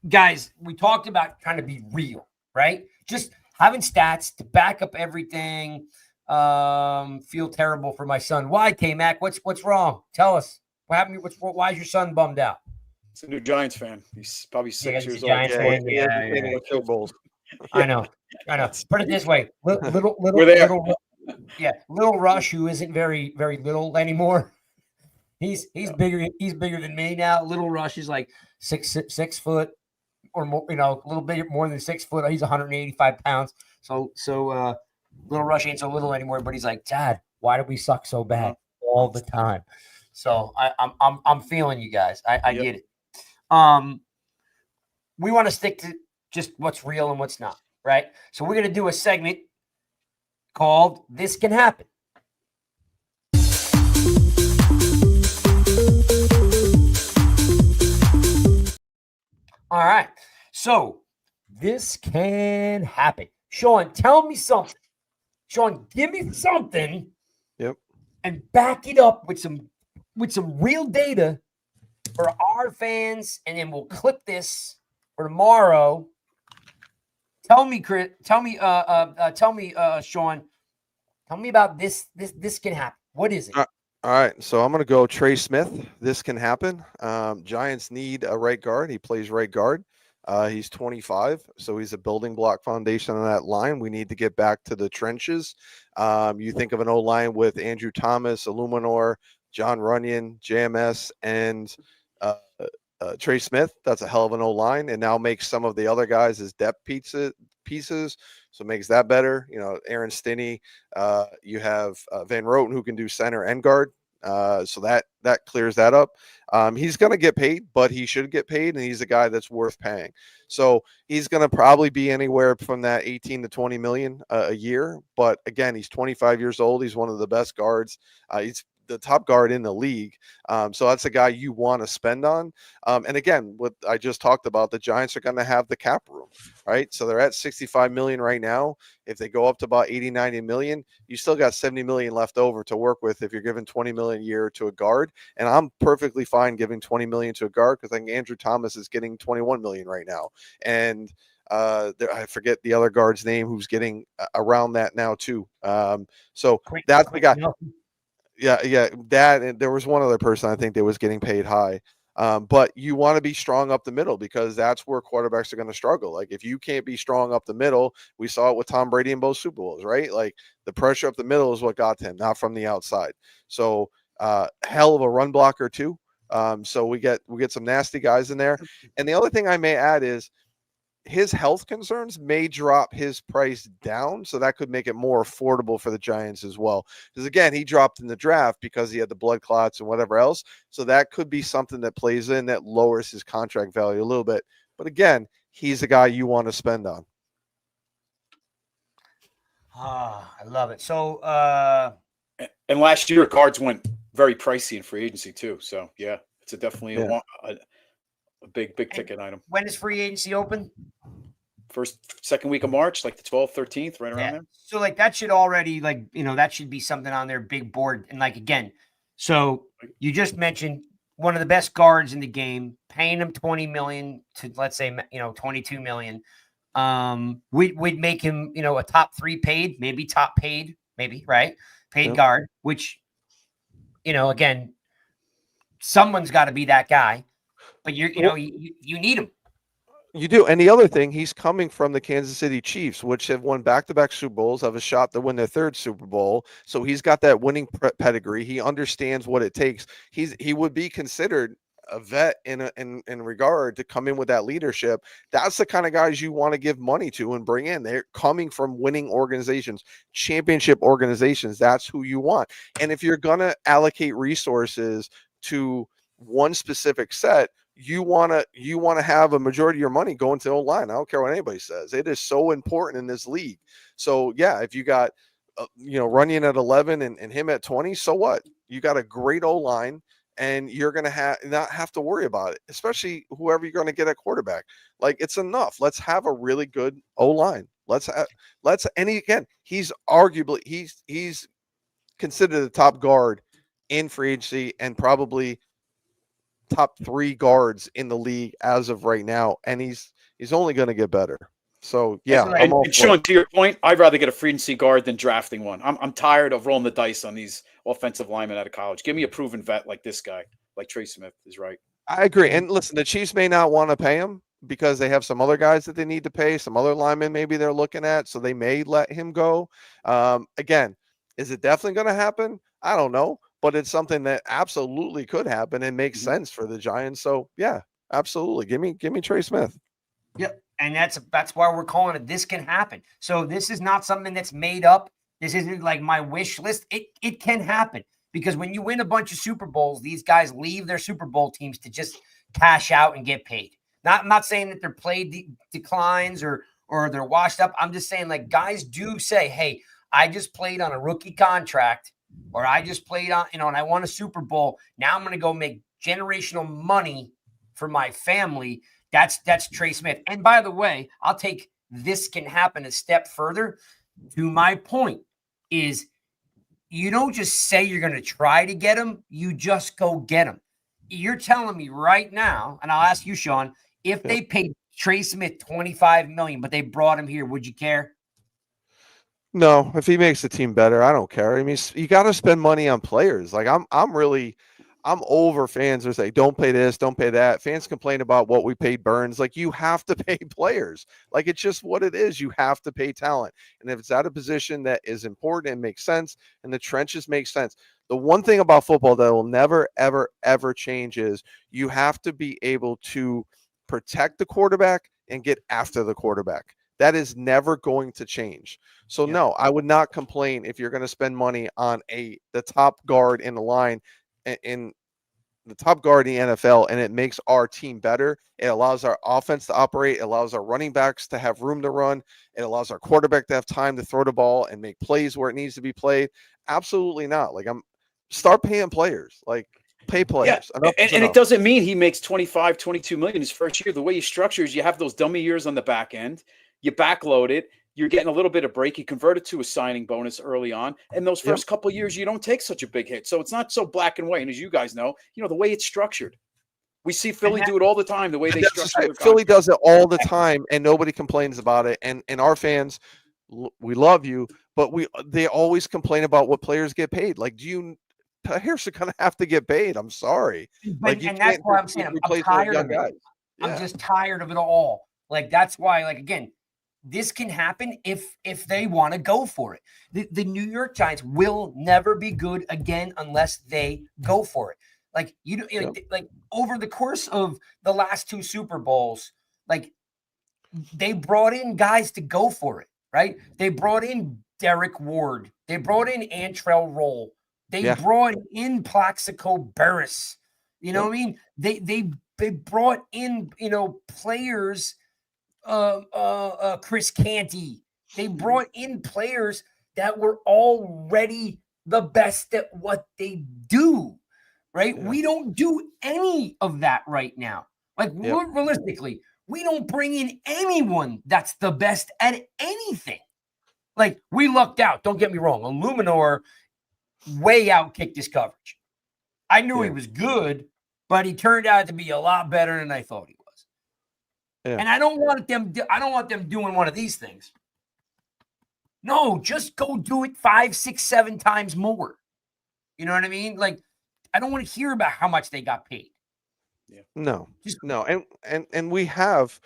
Guys, we talked about trying to be real, right? Just having stats to back up everything. Feel terrible for my son. Why, K-Mac? What's wrong? Tell us. What happened? Why is your son bummed out? He's a new Giants fan. He's probably 6 years old. Giants fan. I know. Put it this way: little Rush, who isn't very little anymore. He's bigger. He's bigger than me now. Little Rush is like 6 foot or more. You know, a little bit more than 6 foot. He's 185 pounds. So Little Rush ain't so little anymore. But he's like, Dad, why do we suck so bad all the time? So I'm feeling you guys. I get it. We want to stick to just what's real and what's not, right? So we're gonna do a segment called "This Can Happen." All right. So this can happen. Sean, tell me something. Sean, give me something. Yep. And back it up with some real data for our fans, and then we'll clip this for tomorrow. Tell me, Chris. Tell me, Sean. Tell me about this. This can happen. What is it? All right, so I'm going to go Trey Smith. This can happen. Giants need a right guard. He plays right guard. He's 25, so he's a building block foundation on that line. We need to get back to the trenches. You think of an O-line with Andrew Thomas, Illuminor, John Runyon, JMS, and Trey Smith. That's a hell of an O-line, and now makes some of the other guys as depth pieces. So makes that better. You know, Aaron Stinney. You have Van Roten, who can do center and guard. So that clears that up. He's going to get paid, but he should get paid, and he's a guy that's worth paying. So he's going to probably be anywhere from that 18 to 20 million a year. But again, he's 25 years old. He's one of the best guards. He's the top guard in the league. So that's a guy you want to spend on. And again, what I just talked about, the Giants are going to have the cap room, right? So they're at 65 million right now. If they go up to about 80, 90 million, you still got 70 million left over to work with if you're giving 20 million a year to a guard. And I'm perfectly fine giving 20 million to a guard, because I think Andrew Thomas is getting 21 million right now. And I forget the other guard's name who's getting around that now too. So that's the guy. Yeah, that, and there was one other person I think that was getting paid high. But you want to be strong up the middle, because that's where quarterbacks are going to struggle. Like, if you can't be strong up the middle, we saw it with Tom Brady in both Super Bowls, right? Like, the pressure up the middle is what got to him, not from the outside. So hell of a run blocker too. So we get some nasty guys in there. And the other thing I may add is his health concerns may drop his price down, so that could make it more affordable for the Giants as well. Because again, he dropped in the draft because he had the blood clots and whatever else. So that could be something that plays in that lowers his contract value a little bit. But again, he's the guy you want to spend on. I love it. So, And last year, guards went very pricey in free agency too. So yeah, it's definitely Yeah. a big ticket item. when is free agency open? Second week of March, like the 12th, 13th, right around there. So like that should already that should be something on their big board. And like again, so you just mentioned one of the best guards in the game, paying him $20 million to let's say $22 million. We'd make him a top 3 paid, maybe top paid, right? Paid guard, which again, someone's got to be that guy, but you need him. You do. And the other thing, he's coming from the Kansas City Chiefs, which have won back-to-back Super Bowls, have a shot to win their 3rd Super Bowl. So he's got that winning pedigree. He understands what it takes. He would be considered a vet in regard to come in with that leadership. That's the kind of guys you want to give money to and bring in. They're coming from winning organizations, championship organizations. That's who you want. And if you're going to allocate resources to one specific set, you want to have a majority of your money going to O-line. I don't care what anybody says. It is so important in this league. So yeah, if you got Runyon at 11 and him at 20, so what? You got a great O-line and you're going to not have to worry about it, especially whoever you're going to get at quarterback. Like, it's enough. Let's have a really good O-line. And again, he's arguably he's considered the top guard in free agency and probably top 3 guards in the league as of right now, and he's only going to get better. So yeah, and Sean, to your point, I'd rather get a free agency guard than drafting one. I'm tired of rolling the dice on these offensive linemen out of college. Give me a proven vet like this guy, like Trey Smith is right. I agree. And listen, the Chiefs may not want to pay him because they have some other guys that they need to pay, some other linemen maybe they're looking at, so they may let him go. Again, is it definitely going to happen? I don't know. But it's something that absolutely could happen and makes sense for the Giants. So yeah, absolutely. Give me Trey Smith. Yep. And that's why we're calling it. This can happen. So this is not something that's made up. This isn't like my wish list. It can happen because when you win a bunch of Super Bowls, these guys leave their Super Bowl teams to just cash out and get paid. I'm not saying that their play declines or they're washed up. I'm just saying like guys do say, hey, I just played on a rookie contract. Or I just played on, and I won a Super Bowl. Now I'm going to go make generational money for my family. That's Trey Smith. And by the way, I'll take this can happen a step further. To my point is you don't just say you're going to try to get him. You just go get him. You're telling me right now, and I'll ask you, Sean, if they paid Trey Smith $25 million, but they brought him here, would you care? No, if he makes the team better, I don't care. I mean, you got to spend money on players. Like I'm over fans who say, don't pay this, don't pay that. Fans complain about what we paid Burns. Like, you have to pay players. Like, it's just what it is. You have to pay talent. And if it's at a position that is important and makes sense and the trenches make sense, the one thing about football that will never, ever, ever change is you have to be able to protect the quarterback and get after the quarterback. That is never going to change. So no, I would not complain if you're going to spend money on the top guard in the line in the top guard in the NFL, and it makes our team better. It allows our offense to operate. It allows our running backs to have room to run. It allows our quarterback to have time to throw the ball and make plays where it needs to be played. Absolutely not. Like, start paying players. Like, pay players. Yeah. And it doesn't mean he makes 25, 22 million his first year. The way you structure is you have those dummy years on the back end. You backload it. You're getting a little bit of break. You convert it to a signing bonus early on. And those first couple of years, you don't take such a big hit. So it's not so black and white. And as you guys know, the way it's structured. We see Philly do it all the time, the way they structure it. Philly does it all the time, and nobody complains about it. And our fans, we love you, but they always complain about what players get paid. Like, players are going to have to get paid. I'm sorry. And that's why I'm saying I'm tired of it. I'm just tired of it all. Like, that's why, like, again, this can happen if they want to go for it. The New York Giants will never be good again unless they go for it. Like, like over the course of the last 2 Super Bowls, like, they brought in guys to go for it, right? They brought in Derek Ward. They brought in Antrell Roll. They brought in Plaxico Burress. You know what I mean? They brought in, players Chris Canty. They brought in players that were already the best at what they do, right? Yeah. We don't do any of that right now. Like, Yep. realistically, we don't bring in anyone that's the best at anything. Like, we lucked out. Don't get me wrong. Illuminor way outkicked his coverage. I knew he Yeah. was good, but he turned out to be a lot better than I thought he was. Yeah. And I don't want them doing one of these things. No, just go do it 5, 6, 7 times more. You know what I mean? Like, I don't want to hear about how much they got paid. No, Just- no, and we have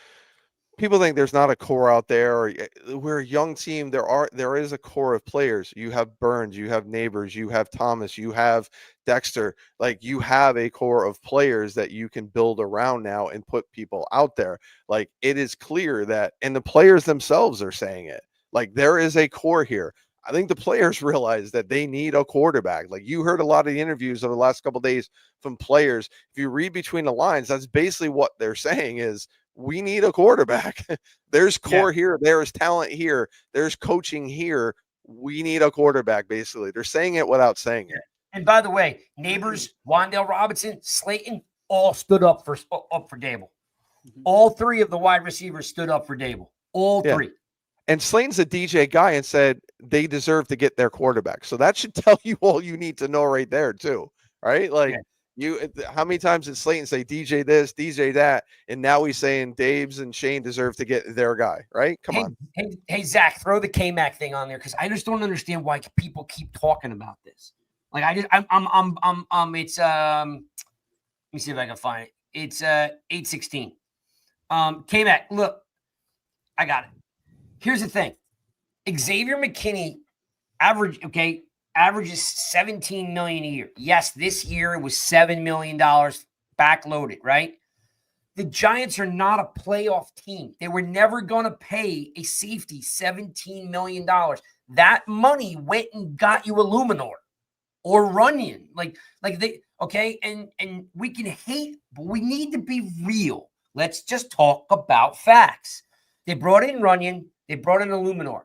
people think there's not a core out there. Or we're a young team. There is a core of players. You have Burns, you have Neighbors, you have Thomas, you have Dexter. Like, you have a core of players that you can build around now and put people out there. Like, it is clear that, and the players themselves are saying it. Like, there is a core here. I think the players realize that they need a quarterback. Like, you heard a lot of the interviews over the last couple of days from players. If you read between the lines, that's basically what they're saying is, we need a quarterback. There's core here. There's talent here. There's coaching here. We need a quarterback, basically. They're saying it without saying it. And by the way, Neighbors, Wandale Robinson, Slayton, all stood up for Dable. All 3 of the wide receivers stood up for Dable. All 3. And Slayton's a DJ guy and said they deserve to get their quarterback. So that should tell you all you need to know right there, too. Right? Like, how many times did Slayton say DJ this, DJ that, and now he's saying Daves and Shane deserve to get their guy, right? Come on. Hey, Zach, throw the K-Mac thing on there because I just don't understand why people keep talking about this. Like, it's let me see if I can find it. It's 8:16. K-Mac, look, I got it. Here's the thing. Xavier McKinney averages $17 million a year. Yes, this year it was $7 million backloaded, right? The Giants are not a playoff team. They were never going to pay a safety $17 million. That money went and got you a Luminor or Runyon. Like they, okay? And we can hate, but we need to be real. Let's just talk about facts. They brought in Runyon. They brought in a Luminor.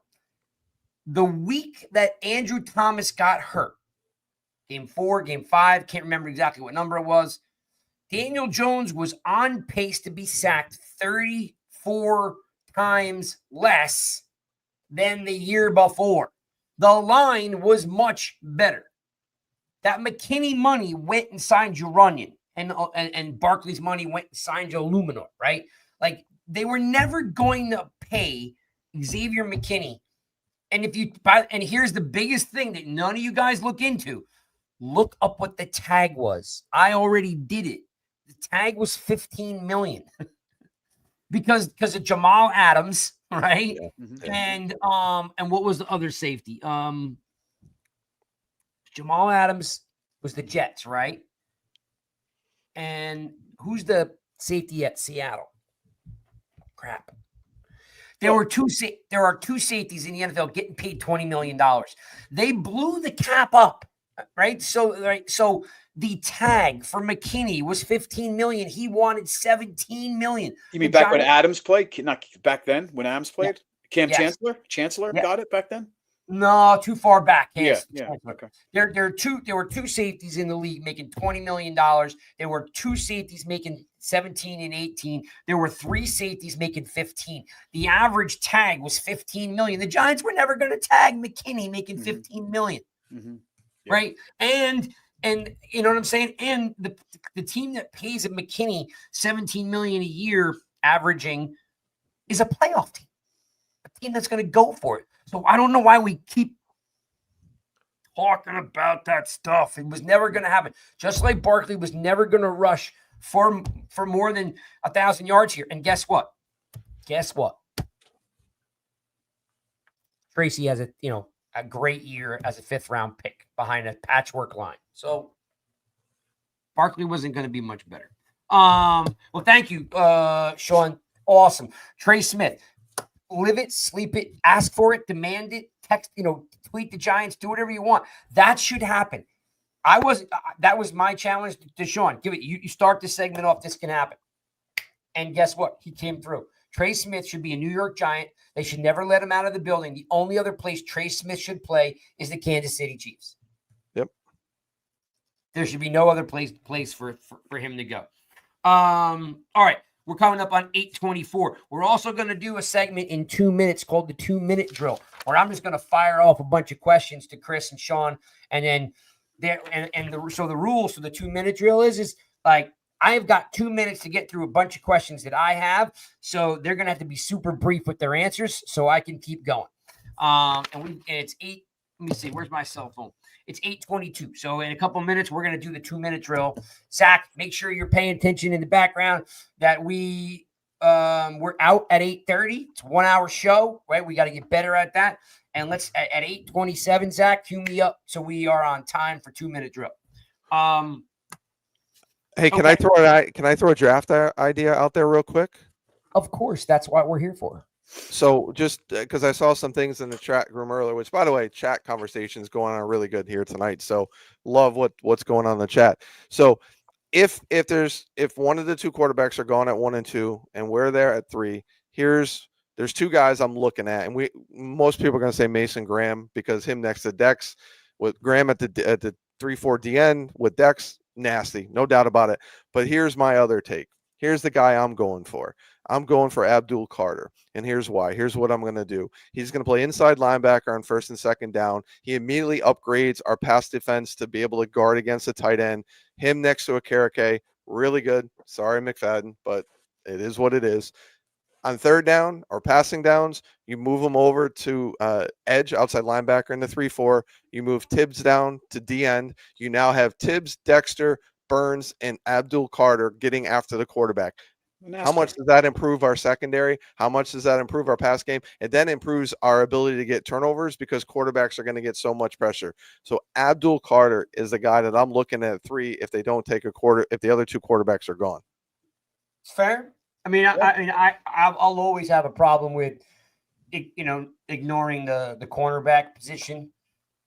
The week that Andrew Thomas got hurt, game 4, game 5, can't remember exactly what number it was, Daniel Jones was on pace to be sacked 34 times less than the year before. The line was much better. That McKinney money went and signed you Runyon, and Barkley's money went and signed you Luminor, right? Like, they were never going to pay Xavier McKinney. And and here's the biggest thing that none of you guys look into. Look up what the tag was. I already did it. The tag was $15 million because of Jamal Adams, right? And what was the other safety? Jamal Adams was the Jets, right? And who's the safety at Seattle? Crap. There are two safeties in the NFL getting paid $20 million. They blew the cap up, right? So the tag for McKinney was $15 million. He wanted $17 million. You mean back when Adams played? Not back then when Adams played? Cam Chancellor got it back then? No, too far back. Yes. Okay. There were 2 safeties in the league making $20 million. There were 2 safeties making 17 and 18. There were 3 safeties making 15. The average tag was $15 million. The Giants were never going to tag McKinney making $15 million. Right? And you know what I'm saying? And the team that pays a McKinney $17 million a year averaging is a playoff team. A team that's going to go for it. So I don't know why we keep talking about that stuff. It was never going to happen. Just like Barkley was never going to rush for more than 1,000 yards here. And guess what? Tracy has a great year as a 5th round pick behind a patchwork line. So Barkley wasn't going to be much better. Well, thank you, Sean. Awesome. Trey Smith. Live it, sleep it, ask for it, demand it, text, tweet the Giants, do whatever you want. That should happen. That was my challenge to Sean. Give it. You start the segment off. This can happen. And guess what? He came through. Trey Smith should be a New York Giant. They should never let him out of the building. The only other place Trey Smith should play is the Kansas City Chiefs. Yep. There should be no other place for him to go. All right. We're coming up on 8:24. We're also going to do a segment in 2 minutes called the 2-minute drill, where I'm just going to fire off a bunch of questions to Chris and Sean, and then the rules for the 2-minute drill is like I have got 2 minutes to get through a bunch of questions that I have, so they're going to have to be super brief with their answers so I can keep going. And it's 8. Let me see. Where's my cell phone? It's 8:22. So in a couple minutes, we're going to do the 2-minute drill. Zach, make sure you're paying attention in the background that we're out at 8:30. It's a 1-hour show, right? We got to get better at that. And let's at 8:27, Zach, cue me up so we are on time for 2-minute drill. Hey, can Okay. I throw a draft idea out there real quick? Of course, that's what we're here for. So just because I saw some things in the chat room earlier, which by the way, chat conversations going on really good here tonight. So love what's going on in the chat. So if one of the two quarterbacks are gone at 1 and 2, and we're there at 3, there's 2 guys I'm looking at, and most people are going to say Mason Graham because him next to Dex, with Graham at the 3-4 DN with Dex, nasty, no doubt about it. But here's my other take. Here's the guy I'm going for. I'm going for Abdul Carter, and here's why. Here's what I'm going to do. He's going to play inside linebacker on 1st and 2nd down. He immediately upgrades our pass defense to be able to guard against a tight end. Him next to a Karake, really good. Sorry, McFadden, but it is what it is. On 3rd down or passing downs, you move him over to edge, outside linebacker in the 3-4. You move Tibbs down to D end. You now have Tibbs, Dexter, Burns, and Abdul Carter getting after the quarterback. How much does that improve our secondary? How much does that improve our pass game? It then improves our ability to get turnovers because quarterbacks are going to get so much pressure. So Abdul Carter is the guy that I'm looking at 3 if they don't take a quarter, if the other 2 quarterbacks are gone. It's fair. I mean, I'll always have a problem with, ignoring the cornerback position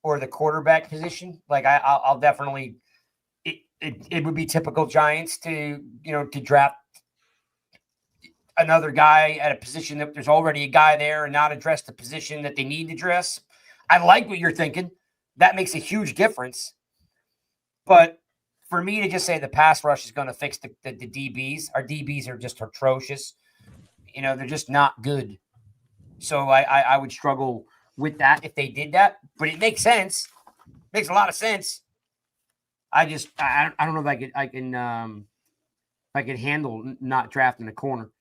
or the quarterback position. Like I'll definitely, it would be typical Giants to draft another guy at a position that there's already a guy there and not address the position that they need to address. I like what you're thinking. That makes a huge difference. But for me to just say the pass rush is going to fix the DBs, our DBs are just atrocious. They're just not good. So I would struggle with that if they did that. But it makes sense. Makes a lot of sense. I don't know if I can handle not drafting a corner.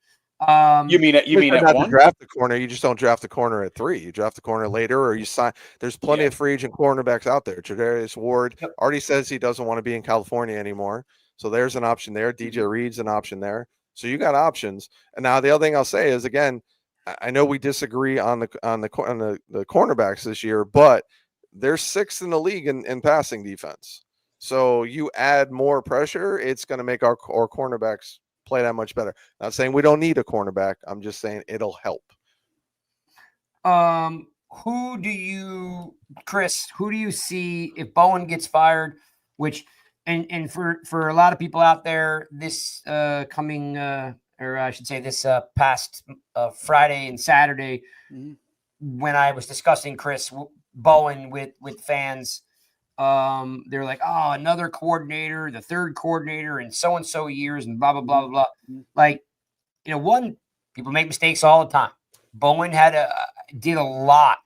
You mean at not 1? to draft the corner, you just don't draft the corner at 3. You draft the corner later, or you sign. There's plenty of free agent cornerbacks out there. Tre'Davious Ward already says he doesn't want to be in California anymore, so there's an option there. DJ Reed's an option there, so you got options. And now the other thing I'll say is, again, I know we disagree on the cornerbacks this year, but they're 6th in the league in passing defense. So you add more pressure, it's going to make our cornerbacks play that much better. Not saying we don't need a cornerback. I'm just saying it'll help. Chris, who do you see if Bowen gets fired, which, and for a lot of people out there, this coming, or I should say this past Friday and Saturday, when I was discussing Chris Bowen with fans, they're like, oh, another coordinator, the 3rd coordinator in so-and-so years and blah, blah, blah, blah, blah. Like, people make mistakes all the time. Bowen did a lot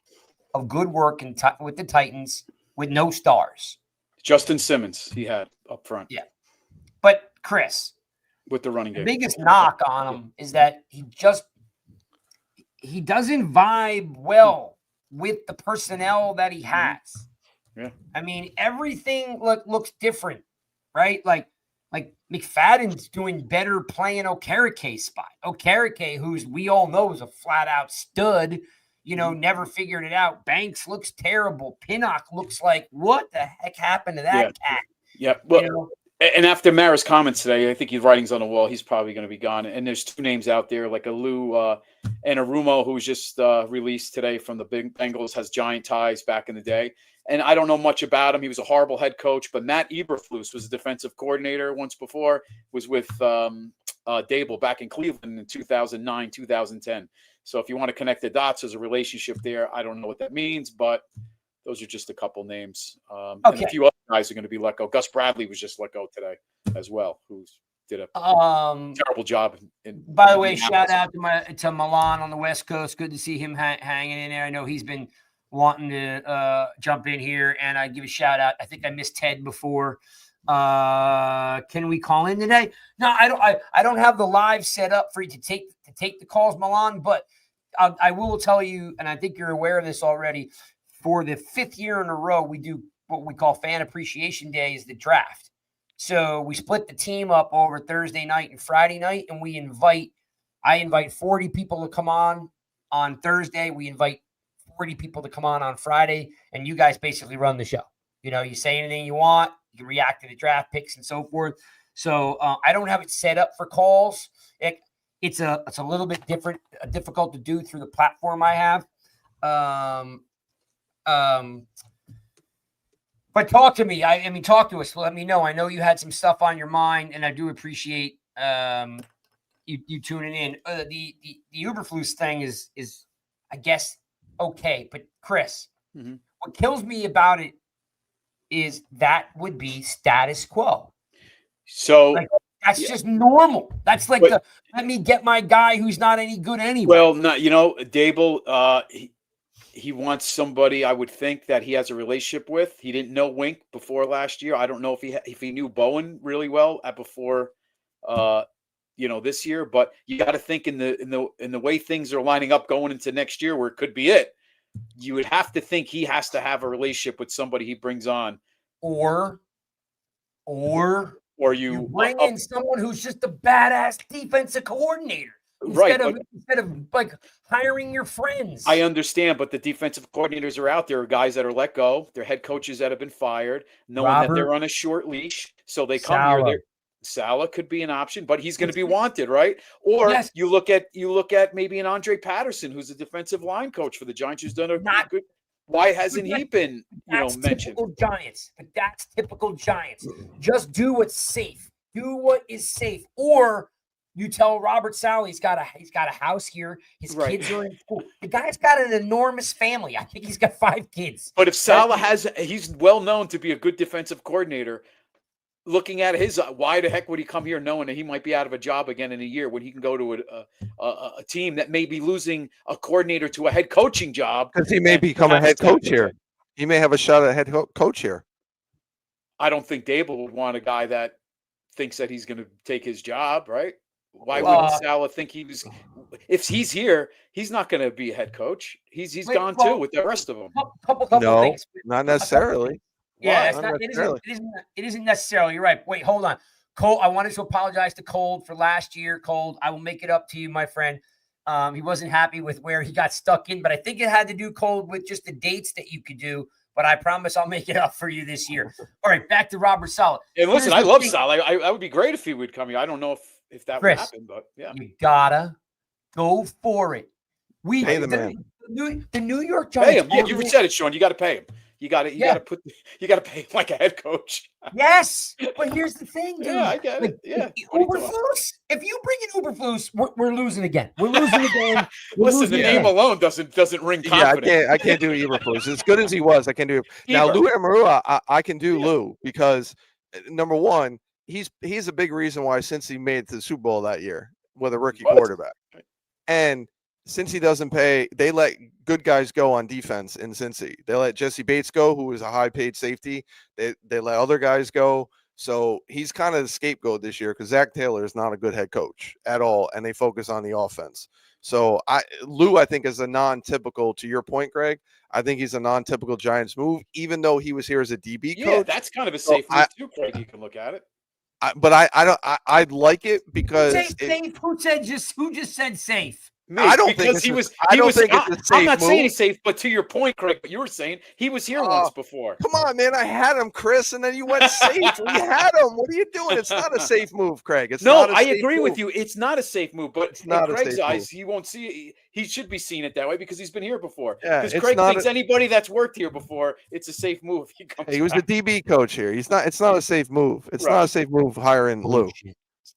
of good work with the Titans with no stars. Justin Simmons he had up front. Yeah. But Chris, with the running game, the biggest knock on him is that he doesn't vibe well with the personnel that he has. Yeah. I mean, everything looks different, right? Like McFadden's doing better playing Okereke spot. Okereke, who's we all know is a flat out stud, never figured it out. Banks looks terrible. Pinnock looks like, what the heck happened to that cat? Yeah. Well, and after Mara's comments today, I think his writing's on the wall. He's probably going to be gone. And there's 2 names out there, like Alou and Arumo, who was just released today from the Bengals, has Giant ties back in the day. And I don't know much about him. He was a horrible head coach. But Matt Eberflus was a defensive coordinator once before. Was with Dable back in Cleveland in 2009, 2010. So if you want to connect the dots, there's a relationship there. I don't know what that means, but those are just a couple names. And a few other guys are going to be let go. Gus Bradley was just let go today as well, who did a terrible job. By the way, shout out to Milan on the West Coast. Good to see him hanging in there. I know he's been wanting to jump in here, and I give a shout out. I think I missed Ted before. Can we call in today? No, I don't have the live set up for you to take the calls, Milan, but I will tell you, and I think you're aware of this already. For the 5th year in a row, we do what we call Fan Appreciation Day, is the draft. So we split the team up over Thursday night and Friday night, and I invite 40 people to come on Thursday. We invite 40 people to come on Friday, and you guys basically run the show. You know, you say anything you want, you can react to the draft picks and so forth. So I don't have it set up for calls. It's a little bit difficult to do through the platform I have. But talk to me. I mean, talk to us. Let me know. I know you had some stuff on your mind, and I do appreciate you tuning in. The Uberflus thing is I guess okay, but Chris, what kills me about it is that would be status quo. So that's just normal. That's like let me get my guy who's not any good anyway. Well, Dable, he wants somebody I would think that he has a relationship with. He didn't know Wink before last year. I don't know if he knew Bowen really well before this year, but you got to think in the way things are lining up going into next year, where it could be it. You would have to think he has to have a relationship with somebody he brings on, or you bring in someone who's just a badass defensive coordinator. Instead of like hiring your friends. I understand, but the defensive coordinators are out there, guys that are let go. They're head coaches that have been fired, knowing that they're on a short leash. So they come here. Salah could be an option, but he's going to be wanted, right? Or you look at maybe an Andre Patterson, who's a defensive line coach for the Giants, who's done a good. Why hasn't he been mentioned? Giants, but that's typical Giants. Just do what's safe. Do what is safe, or you tell Robert Saleh he's got a house here. His kids are in school. The guy's got an enormous family. I think he's got 5 kids. But if Saleh he's well known to be a good defensive coordinator. Looking at why the heck would he come here knowing that he might be out of a job again in a year when he can go to a team that may be losing a coordinator to a head coaching job? Because he may become a head coach here. He may have a shot at head coach here. I don't think Dable would want a guy that thinks that he's going to take his job, right? Why wouldn't Saleh think he was? If he's here, he's not going to be a head coach. He's gone too with the rest of them. Couple things. Not necessarily. Yeah, it isn't necessarily. You're right. Wait, hold on. Cole, I wanted to apologize to Cold for last year. Cold, I will make it up to you, my friend. He wasn't happy with where he got stuck in, but I think it had to do, Cold, with just the dates that you could do. But I promise I'll make it up for you this year. All right, back to Robert Saleh. And listen, I love Saleh. I would be great if he would come here. I don't know if that would happen, but yeah. You gotta go for it. Pay the man. The New York Giants. Pay him. Yeah, you said it, Sean. You got to pay him. You got to pay him like a head coach. Yes, but here's the thing, dude. Yeah, I get it. Yeah, Uberflus. If you bring in Uberflus, we're losing again. We're losing again. Listen, the name alone doesn't ring confidence. Yeah, I can't do Uberflus. As good as he was, I can't do it. Now, Lou Amarua, I can do Lou because number one, he's a big reason why Cincy made it to the Super Bowl that year with a rookie quarterback, and since he doesn't pay, they let good guys go on defense in Cincy. They let Jesse Bates go, who was a high-paid safety. They let other guys go. So he's kind of the scapegoat this year because Zach Taylor is not a good head coach at all, and they focus on the offense. So Lou, I think, is a non-typical, to your point, Greg, I think he's a non-typical Giants move, even though he was here as a DB coach. Yeah, that's kind of a safe move too, Craig. You can look at it. I'd like it because who just said safe? Me, I don't think he was. I'm not saying he's safe, but to your point, Craig, but you were saying he was here once before. Come on, man! I had him, Chris, and then you went safe. We had him. What are you doing? It's not a safe move, Craig. I agree with you. It's not a safe move, but in Craig's eyes, he won't see it. He should be seeing it that way because he's been here before. Because Craig thinks anybody that's worked here before, it's a safe move. He was the DB coach here. It's not a safe move. It's not a safe move hiring Lou.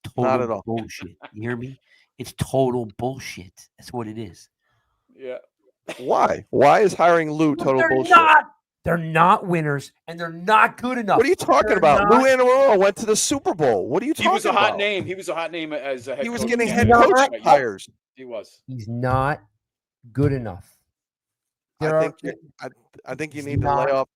total Not at all. bullshit. You hear me? It's total bullshit. That's what it is. Yeah. Why? Why is hiring Lou total They're bullshit? not. They're not winners, and they're not good enough. What are you talking They're about? Lou not- Anarumo went to the Super Bowl. What are you He talking was a hot about? name. He was a hot name as a head He was coach. getting Yeah, head yeah. coach hires. He was. He's not good enough. I think you need to lay off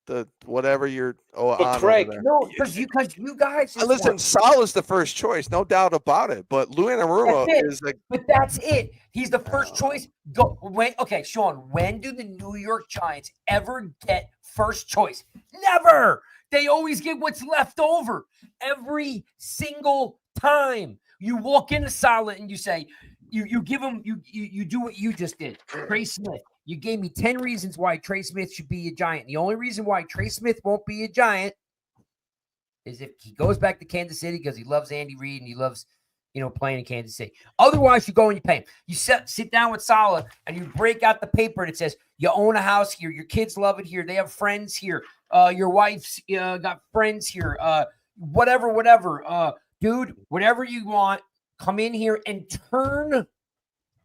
the whatever you're on But Craig, over there. No, because you guys. Just Listen, want- Salah's the first choice, no doubt about it. But Lou Anarumo That's it. is like, But that's it. He's the first choice. Go when okay, Sean. When do the New York Giants ever get first choice? Never. They always get what's left over every single time. You walk into Salah and you say, you give him you do what you just did. Trey Smith. You gave me 10 reasons why Trey Smith should be a Giant. The only reason why Trey Smith won't be a Giant is if he goes back to Kansas City because he loves Andy Reid and he loves, playing in Kansas City. Otherwise, you go and you pay him. You sit down with Salah and you break out the paper and it says you own a house here. Your kids love it here. They have friends here. Your wife's got friends here. Whatever. Dude, whatever you want, come in here and turn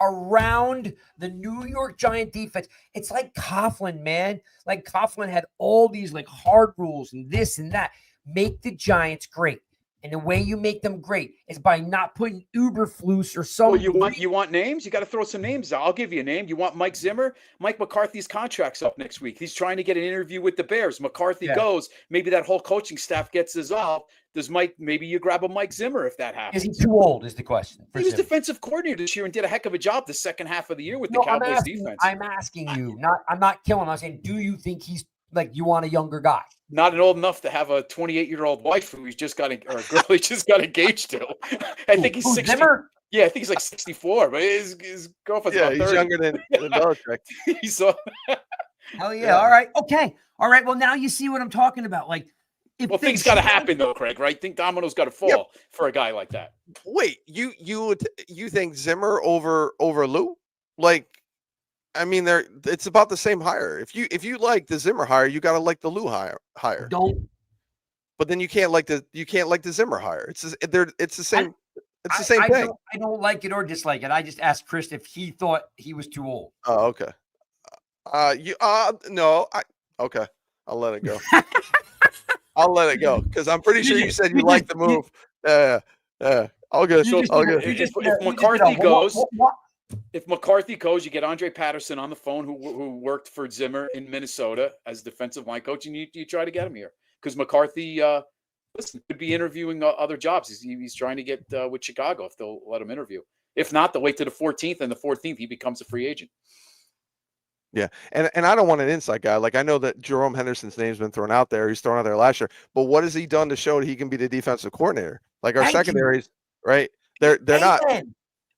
around the New York Giant defense. It's like Coughlin, man. Like Coughlin had all these like hard rules and this and that. Make the Giants great. And the way you make them great is by not putting Uberflus or some. Well, you want names? You got to throw some names out. I'll give you a name. You want Mike Zimmer? Mike McCarthy's contract's up next week. He's trying to get an interview with the Bears. McCarthy goes. Maybe that whole coaching staff gets dissolved. Does Mike? Maybe you grab a Mike Zimmer if that happens. Is he too old? Is the question. He was defensive coordinator this year and did a heck of a job the second half of the year with the Cowboys defense. I'm asking you. I'm not killing him. I'm saying, do you think he's like you want a younger guy? Not old enough to have a 28-year-old wife who he's just got or a girl he just got engaged to. I think he's 60. Zimmer? Yeah, I think he's like 64, but his girlfriend's about 30. He's younger than Belichick. He's so Hell yeah. All right. Okay. All right. Well, now you see what I'm talking about. Like, well, things got to happen though, Craig. Right? Think dominoes got to fall for a guy like that. Wait, you think Zimmer over Lou? Like, I mean, it's about the same hire. If you like the Zimmer hire, you got to like the Lou hire. Don't. But then you can't like the Zimmer hire. It's the same. It's the same thing. I don't like it or dislike it. I just asked Chris if he thought he was too old. Oh, okay. No. Okay. I'll let it go. I'll let it go because I'm pretty sure you said you like the move. All good. All good. If McCarthy goes. If McCarthy goes, you get Andre Patterson on the phone, who worked for Zimmer in Minnesota as defensive line coach, and you try to get him here because McCarthy, could be interviewing other jobs. He's trying to get with Chicago if they'll let him interview. If not, they'll wait to the 14th, and the 14th he becomes a free agent. Yeah, and I don't want an inside guy. Like I know that Jerome Henderson's name's been thrown out there. He's thrown out there last year, but what has he done to show that he can be the defensive coordinator? Like our secondaries, right? They're not.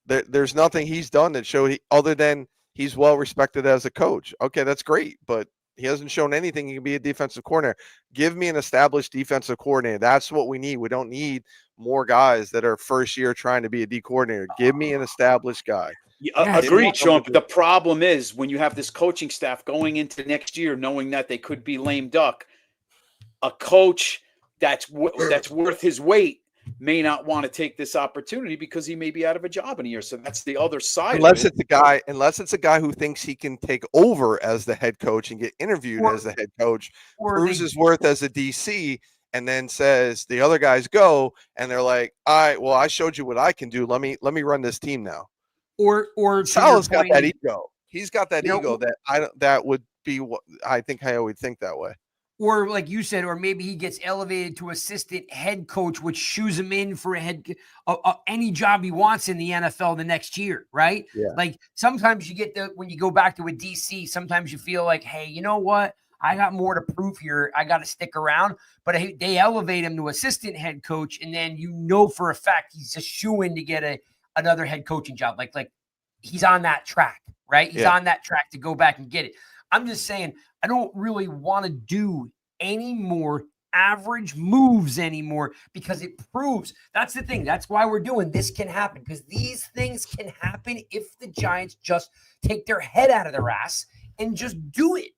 There's nothing he's done that showed other than he's well respected as a coach. Okay, that's great, but he hasn't shown anything he can be a defensive coordinator. Give me an established defensive coordinator. That's what we need. We don't need more guys that are first year trying to be a D coordinator. Give me an established guy. Yeah, agreed, Sean. The problem is when you have this coaching staff going into next year, knowing that they could be lame duck, a coach that's worth his weight may not want to take this opportunity because he may be out of a job in a year. So that's the other side. Unless it's a guy who thinks he can take over as the head coach and get interviewed as the head coach, proves his worth as a DC, and then says the other guys go, and they're like, all right, well, I showed you what I can do. Let me run this team now. Or Salah's got that ego. He's got that ego that would be what I think I would think that way. Or like you said, or maybe he gets elevated to assistant head coach, which shoes him in for any job he wants in the NFL the next year, right? Yeah. Like sometimes you get when you go back to a DC, sometimes you feel like, hey, you know what? I got more to prove here. I got to stick around. But they elevate him to assistant head coach, and then for a fact he's a shoo-in to get another head coaching job. Like he's on that track, right? He's on that track to go back and get it. I'm just saying, I don't really want to do any more average moves anymore because it proves that's the thing. That's why we're doing this can happen because these things can happen if the Giants just take their head out of their ass and just do it.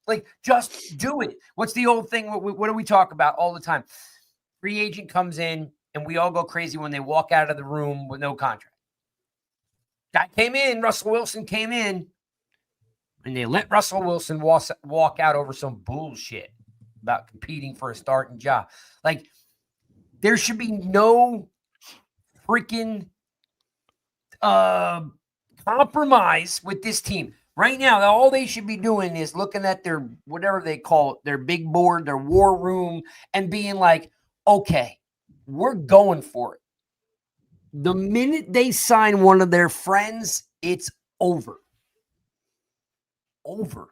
Like, just do it. What's the old thing? What do we talk about all the time? Free agent comes in. and we all go crazy when they walk out of the room with no contract. Guy came in, Russell Wilson came in, and they let Russell Wilson walk out over some bullshit about competing for a starting job. Like, there should be no freaking compromise with this team. Right now, all they should be doing is looking at their, whatever they call it, their big board, their war room, and being like, okay, we're going for it. The minute they sign one of their friends, it's over. Over.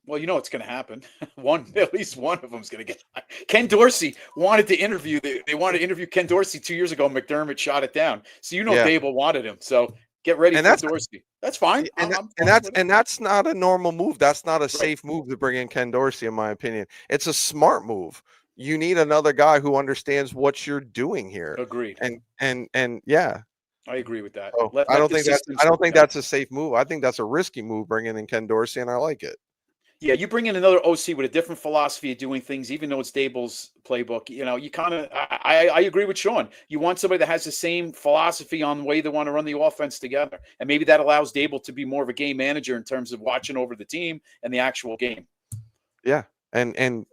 Well, you know what's going to happen. At least one of them is going to get. Ken Dorsey wanted to interview. They wanted to interview Ken Dorsey 2 years ago. McDermott shot it down. So Dable wanted him. So get ready for Dorsey. That's fine. And that's not a normal move. That's not a safe move to bring in Ken Dorsey, in my opinion. It's a smart move. You need another guy who understands what you're doing here. Agreed. And yeah. I agree with that. So I don't think that's a safe move. I think that's a risky move, bringing in Ken Dorsey, and I like it. Yeah, you bring in another OC with a different philosophy of doing things, even though it's Dable's playbook. You kind of, I agree with Sean. You want somebody that has the same philosophy on the way they want to run the offense together. And maybe that allows Dable to be more of a game manager in terms of watching over the team and the actual game. Yeah. And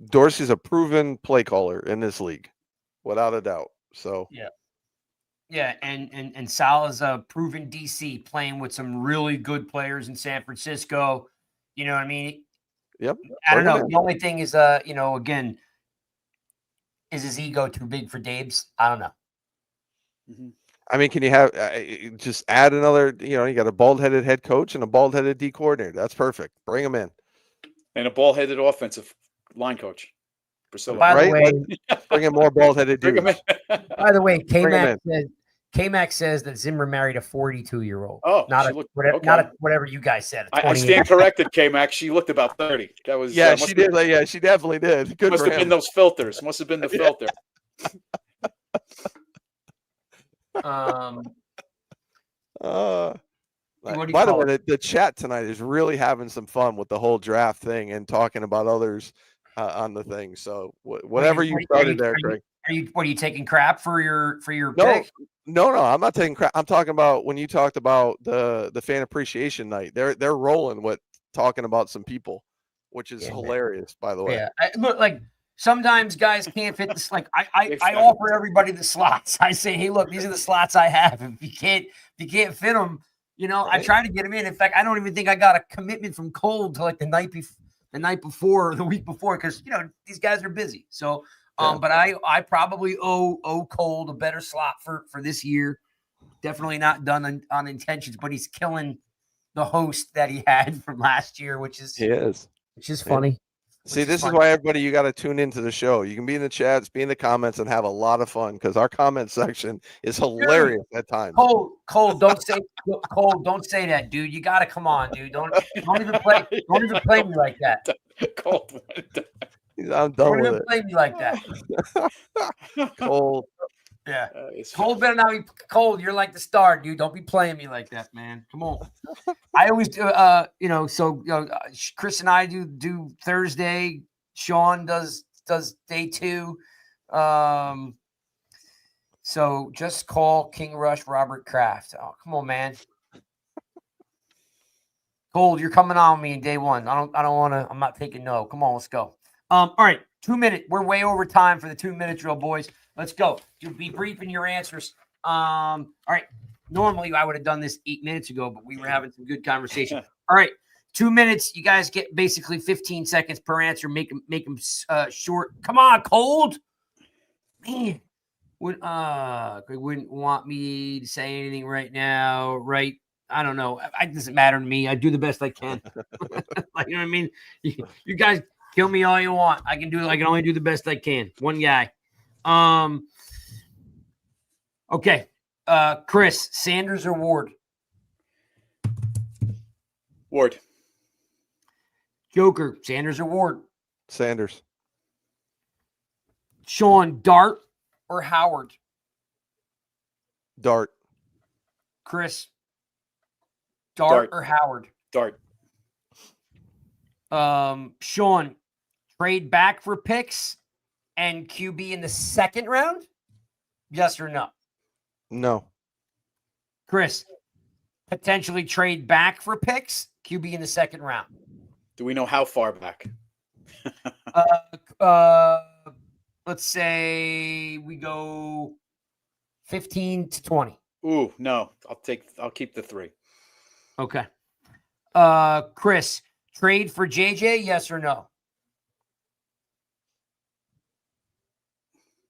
Dorsey's a proven play caller in this league, without a doubt. So, yeah, and Sal is a proven DC, playing with some really good players in San Francisco. You know what I mean? Yep. I don't know. The only thing is, again, is his ego too big for Dabes? I don't know. Mm-hmm. I mean, can you have just add another? You got a bald-headed head coach and a bald-headed D coordinator. That's perfect. Bring them in. And a bald-headed offensive line coach. Priscilla. By the way, bring in more bald-headed dudes. By the way, K-Mac says that Zimmer married a 42-year-old. Oh, not whatever you guys said. I stand corrected, K-Mac. She looked about 30. That was she did. Yeah, she definitely did. Good. Must have been those filters. Must have been the filter. By the way, the chat tonight is really having some fun with the whole draft thing and talking about others on the thing. So whatever you started there, Greg. Are you taking crap for your pick? No, I'm not taking crap. I'm talking about when you talked about the fan appreciation night. They're rolling with talking about some people, which is hilarious, by the way. Yeah, look, like sometimes guys can't fit this. Like I offer everybody the slots. I say, hey, look, these are the slots I have. If you can't fit them, I try to get them in. In fact, I don't even think I got a commitment from Cole to like the night before or the week before, because these guys are busy. So. But I probably owe Cole a better slot for this year. Definitely not done on intentions, but he's killing the host that he had from last year, which is funny. See, this is why everybody, you got to tune into the show. You can be in the chats, be in the comments, and have a lot of fun, because our comment section is hilarious at times. Cole, don't say that, dude. You got to come on, dude. Don't even play me like that. Cole. I'm done with it. Play me like that. Cold. Yeah. Cole better not be cold. You're like the star, dude. Don't be playing me like that, man. Come on. I always do, Chris and I do Thursday. Sean does day 2. So just call King Rush Robert Kraft. Oh, come on, man. Cold, you're coming on me in day 1. I don't want to. I'm not taking no. Come on, let's go. All right, 2 minutes. We're way over time for the 2-minute drill, boys. Let's go. You'll be briefing your answers. All right. Normally, I would have done this 8 minutes ago, but we were having some good conversation. All right, 2 minutes. You guys get basically 15 seconds per answer. Make them short. Come on, Cold. Man, Greg wouldn't want me to say anything right now, right? I don't know. It doesn't matter to me. I do the best I can. Like, you know what I mean? You guys. Kill me all you want. I can only do the best I can. One guy. Okay. Chris, Sanders or Ward? Ward. Joker, Sanders or Ward? Sanders. Sean, Dart or Howard? Dart. Chris, Dart or Howard? Dart. Sean, trade back for picks and QB in the second round? Yes or no? No. Chris, potentially trade back for picks, QB in the second round. Do we know how far back? Let's say we go 15 to 20. Ooh, no. I'll keep the 3. Okay. Chris, trade for JJ, yes or no?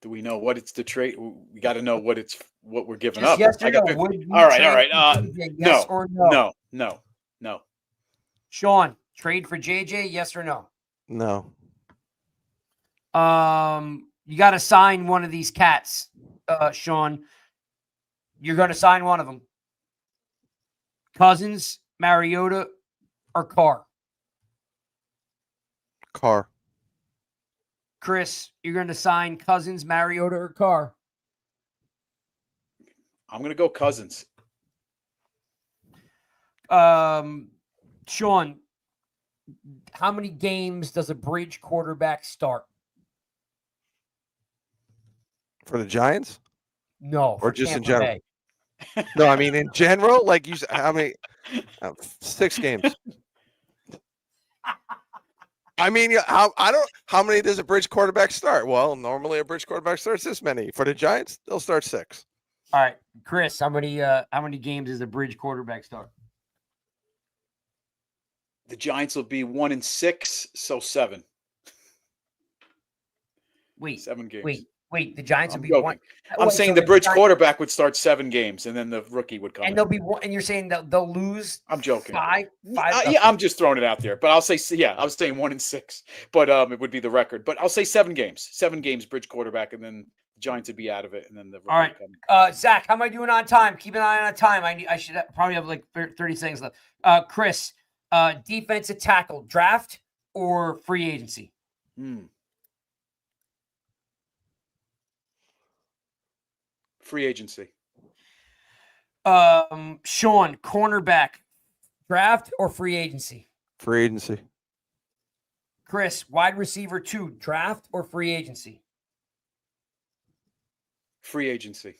Do we know what it's to trade? We got to know what we're giving Just up. yes or I got no? the- Would we all right. trade for JJ, yes or no? No. Sean, trade for JJ, yes or no? No. You got to sign one of these cats, Sean. You're going to sign one of them. Cousins, Mariota, or Carr? Carr. Chris, you're going to sign Cousins, Mariota, or Carr? I'm going to go Cousins. Sean, how many games does a bridge quarterback start? For the Giants? No, Or for just in Tampa general? Bay. No, I mean in general, like you. How many? 6 games. I mean, how many does a bridge quarterback start? Well, normally a bridge quarterback starts this many. For the Giants, they'll start 6. All right, Chris, how many games does a bridge quarterback start? The Giants will be 1-6, so 7. Wait, 7 games. Wait. The Giants I'm will be joking. one. I'm Wait, saying so the bridge Giants- quarterback would start 7 games, and then the rookie would come and in. they'll be one. And you're saying that they'll lose. I'm joking. Five. Yeah, I'm just throwing it out there. But I'll say, I was saying 1-6, but it would be the record. But I'll say 7 games. 7 games, bridge quarterback, and then the Giants would be out of it, and then the rookie All right. would come. Zach, how am I doing on time? Keep an eye on time. I should probably have like 30 seconds left. Chris, defensive tackle, draft or free agency? Free agency. Sean, cornerback, draft or free agency? Free agency. Chris, wide receiver 2, draft or free agency? Free agency.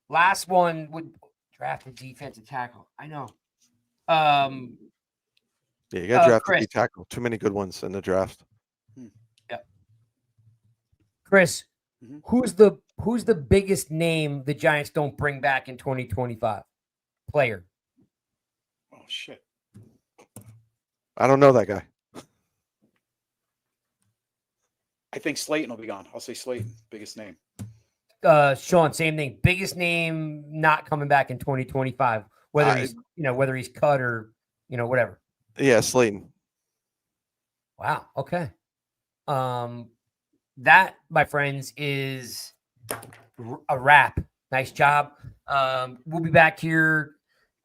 Last one would draft a defensive tackle. I know. Yeah, you got to draft Chris. a tackle. Too many good ones in the draft. Yeah. Chris, who's the biggest name the Giants don't bring back in 2025? Player. Oh shit. I don't know that guy. I think Slayton will be gone. I'll say Slayton, biggest name. Sean, same thing. Biggest name not coming back in 2025. Whether he's cut or whatever. Yeah, Slayton. Wow. Okay. That, my friends, is a wrap. Nice job. We'll be back here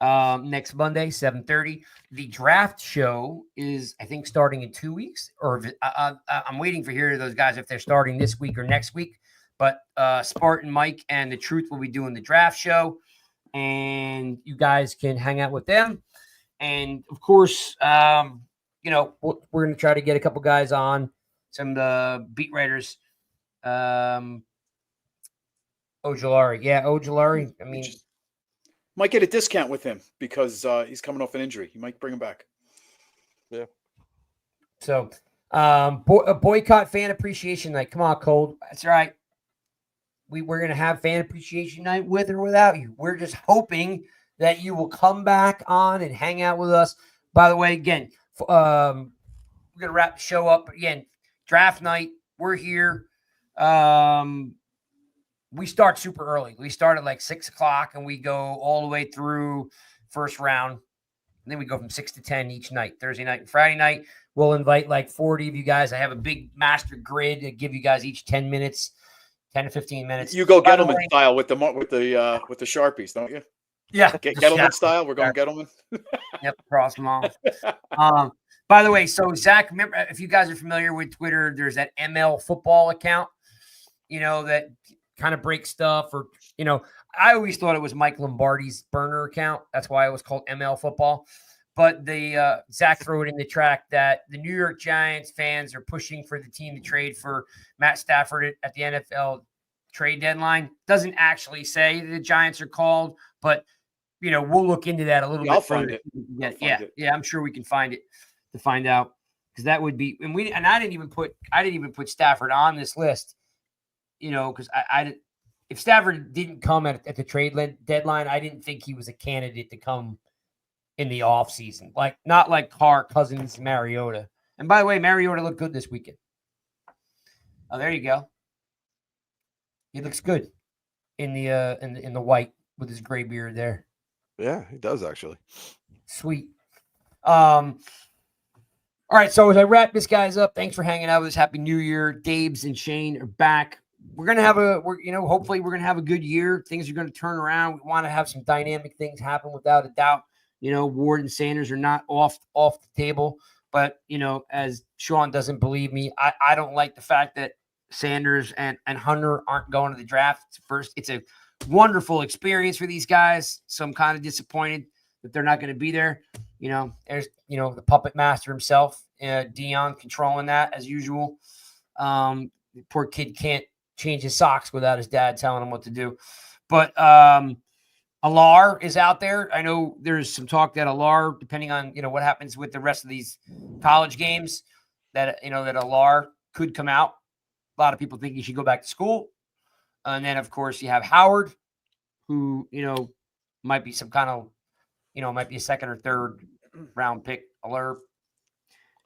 next Monday, 7:30. The draft show is, I think, starting in 2 weeks. Or I'm waiting for hear those guys if they're starting this week or next week. But Spartan, Mike, and the Truth will be doing the draft show, and you guys can hang out with them. And of course, we're going to try to get a couple guys on, some beat writers. Ojulari. Yeah, Ojulari. I mean, might get a discount with him because he's coming off an injury. You might bring him back. Yeah. So, a boycott fan appreciation night. Come on, Cold. That's right. We're going to have fan appreciation night with or without you. We're just hoping that you will come back on and hang out with us. By the way, again, we're going to wrap the show up. Again, draft night. We're here. We start super early. We start at like 6 o'clock and we go all the way through first round. And then we go from 6 to 10 each night, Thursday night and Friday night. We'll invite like 40 of you guys. I have a big master grid to give you guys each 10 minutes, 10 to 15 minutes. You go Gettleman style with the Sharpies, don't you? Yeah. Gettleman style. We're going Gettleman. Yep. Cross them all. By the way, so Zach, remember, if you guys are familiar with Twitter, there's that ML football account, that kind of breaks stuff, or, I always thought it was Mike Lombardi's burner account. That's why it was called ML football. but the Zach threw it in the track that the New York Giants fans are pushing for the team to trade for Matt Stafford at the NFL trade deadline. Doesn't actually say the Giants are called, but we'll look into that a little bit I'll further. find it. Yeah, I'm sure we can find it to find out, because that would be, and I didn't even put Stafford on this list, because if Stafford didn't come at the trade deadline, I didn't think he was a candidate to come in the offseason. Like, not like Carr, Cousins, Mariota. And by the way, Mariota looked good this weekend. Oh, there you go. He looks good in the white with his gray beard there. Yeah, he does actually. Sweet. All right, so as I wrap this guys up, thanks for hanging out with us. Happy New Year. Dabs and Shane are back. We're gonna have hopefully we're gonna have a good year. Things are gonna turn around. We want to have some dynamic things happen without a doubt. Ward and Sanders are not off the table, but as Sean doesn't believe me, I don't like the fact that Sanders and Hunter aren't going to the draft. It's a wonderful experience for these guys. So I'm kind of disappointed that they're not going to be there. There's the puppet master himself, Dion, controlling that as usual. The poor kid can't change his socks without his dad telling him what to do. But Alar is out there. I know there's some talk that Alar, depending on what happens with the rest of these college games, that that Alar could come out. A lot of people think he should go back to school. And then, of course, you have Howard, who, might be some kind of, might be a second or third round pick alert.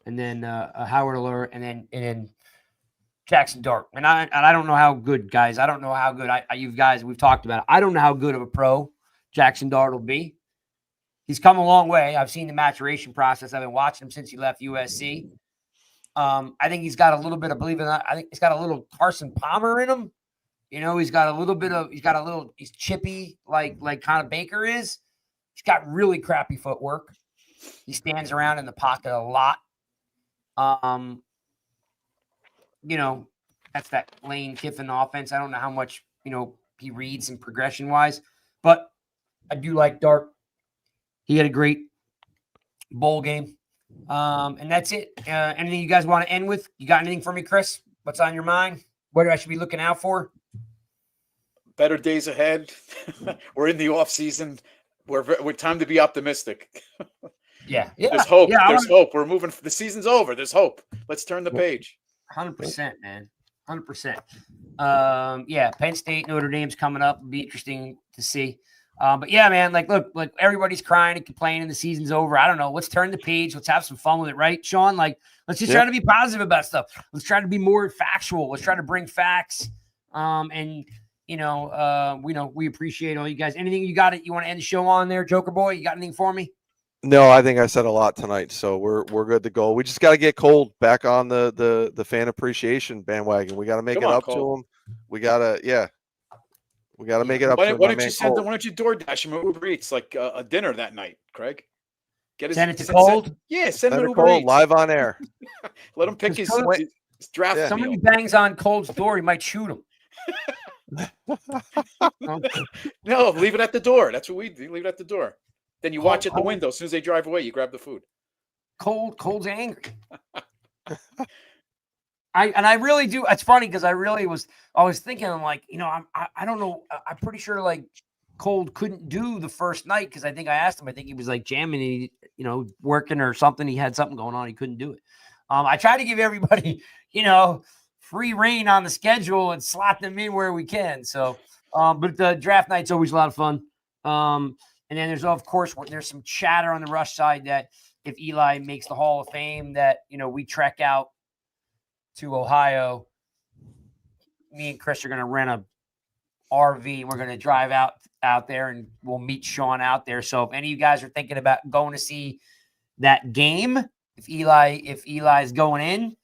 And then a Howard alert, and then Jackson Dart. And I don't know how good, guys. I don't know how good you guys, we've talked about it. I don't know how good of a pro Jackson Dart will be. He's come a long way. I've seen the maturation process. I've been watching him since he left USC. I think he's got a little bit of, believe it or not, I think he's got a little Carson Palmer in him. He's chippy, like kind of Baker is. He's got really crappy footwork. He stands around in the pocket a lot. That's that Lane Kiffin offense. I don't know how much, he reads and progression wise, but I do like Dart. He had a great bowl game. And that's it. Anything you guys want to end with? You got anything for me, Chris? What's on your mind? What I should be looking out for? Better days ahead. We're in the off season. We're time to be optimistic. Yeah. There's hope. There's hope. We're moving. The season's over. There's hope. Let's turn the page. 100%, man. 100%. Penn State, Notre Dame's coming up. It'll be interesting to see. But yeah, man, look, everybody's crying and complaining. The season's over. I don't know. Let's turn the page. Let's have some fun with it, right, Sean? Let's just try to be positive about stuff. Let's try to be more factual. Let's try to bring facts. We appreciate all you guys. Anything you want to end the show on there, Joker Boy? You got anything for me? No, I think I said a lot tonight, so we're good to go. We just got to get Cold back on the fan appreciation bandwagon. We got to make it up to him. We got to, we got to make it up to him. Why don't you DoorDash him an Uber Eats a dinner that night, Craig? Send it to Cold? Send him an Uber Eats. Live on air. Let him pick his draft. If somebody bangs on Cold's door, he might shoot him. No, leave it at the door. That's what we do. Leave it at the door. Then you watch at the window. As soon as they drive away, you grab the food. Cold's angry. I really do. It's funny because I was thinking, I'm like, I don't know. I'm pretty sure Cold couldn't do the first night because I think I asked him. I think he was jamming, working or something. He had something going on. He couldn't do it. I try to give everybody, free reign on the schedule and slot them in where we can. So, but the draft night's always a lot of fun. And then there's some chatter on the Rush side that if Eli makes the Hall of Fame, that, we trek out to Ohio. Me and Chris are going to rent a RV. We're going to drive out there and we'll meet Sean out there. So if any of you guys are thinking about going to see that game, if Eli's going in,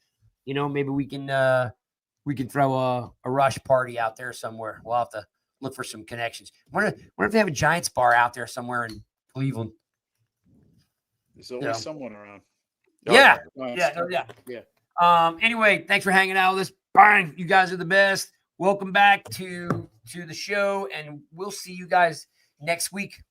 maybe we can throw a Rush party out there somewhere. We'll have to look for some connections. Wonder if they have a Giants bar out there somewhere in Cleveland. There's always someone around. Yeah. Anyway, thanks for hanging out with us. Bang, you guys are the best. Welcome back to the show, and we'll see you guys next week.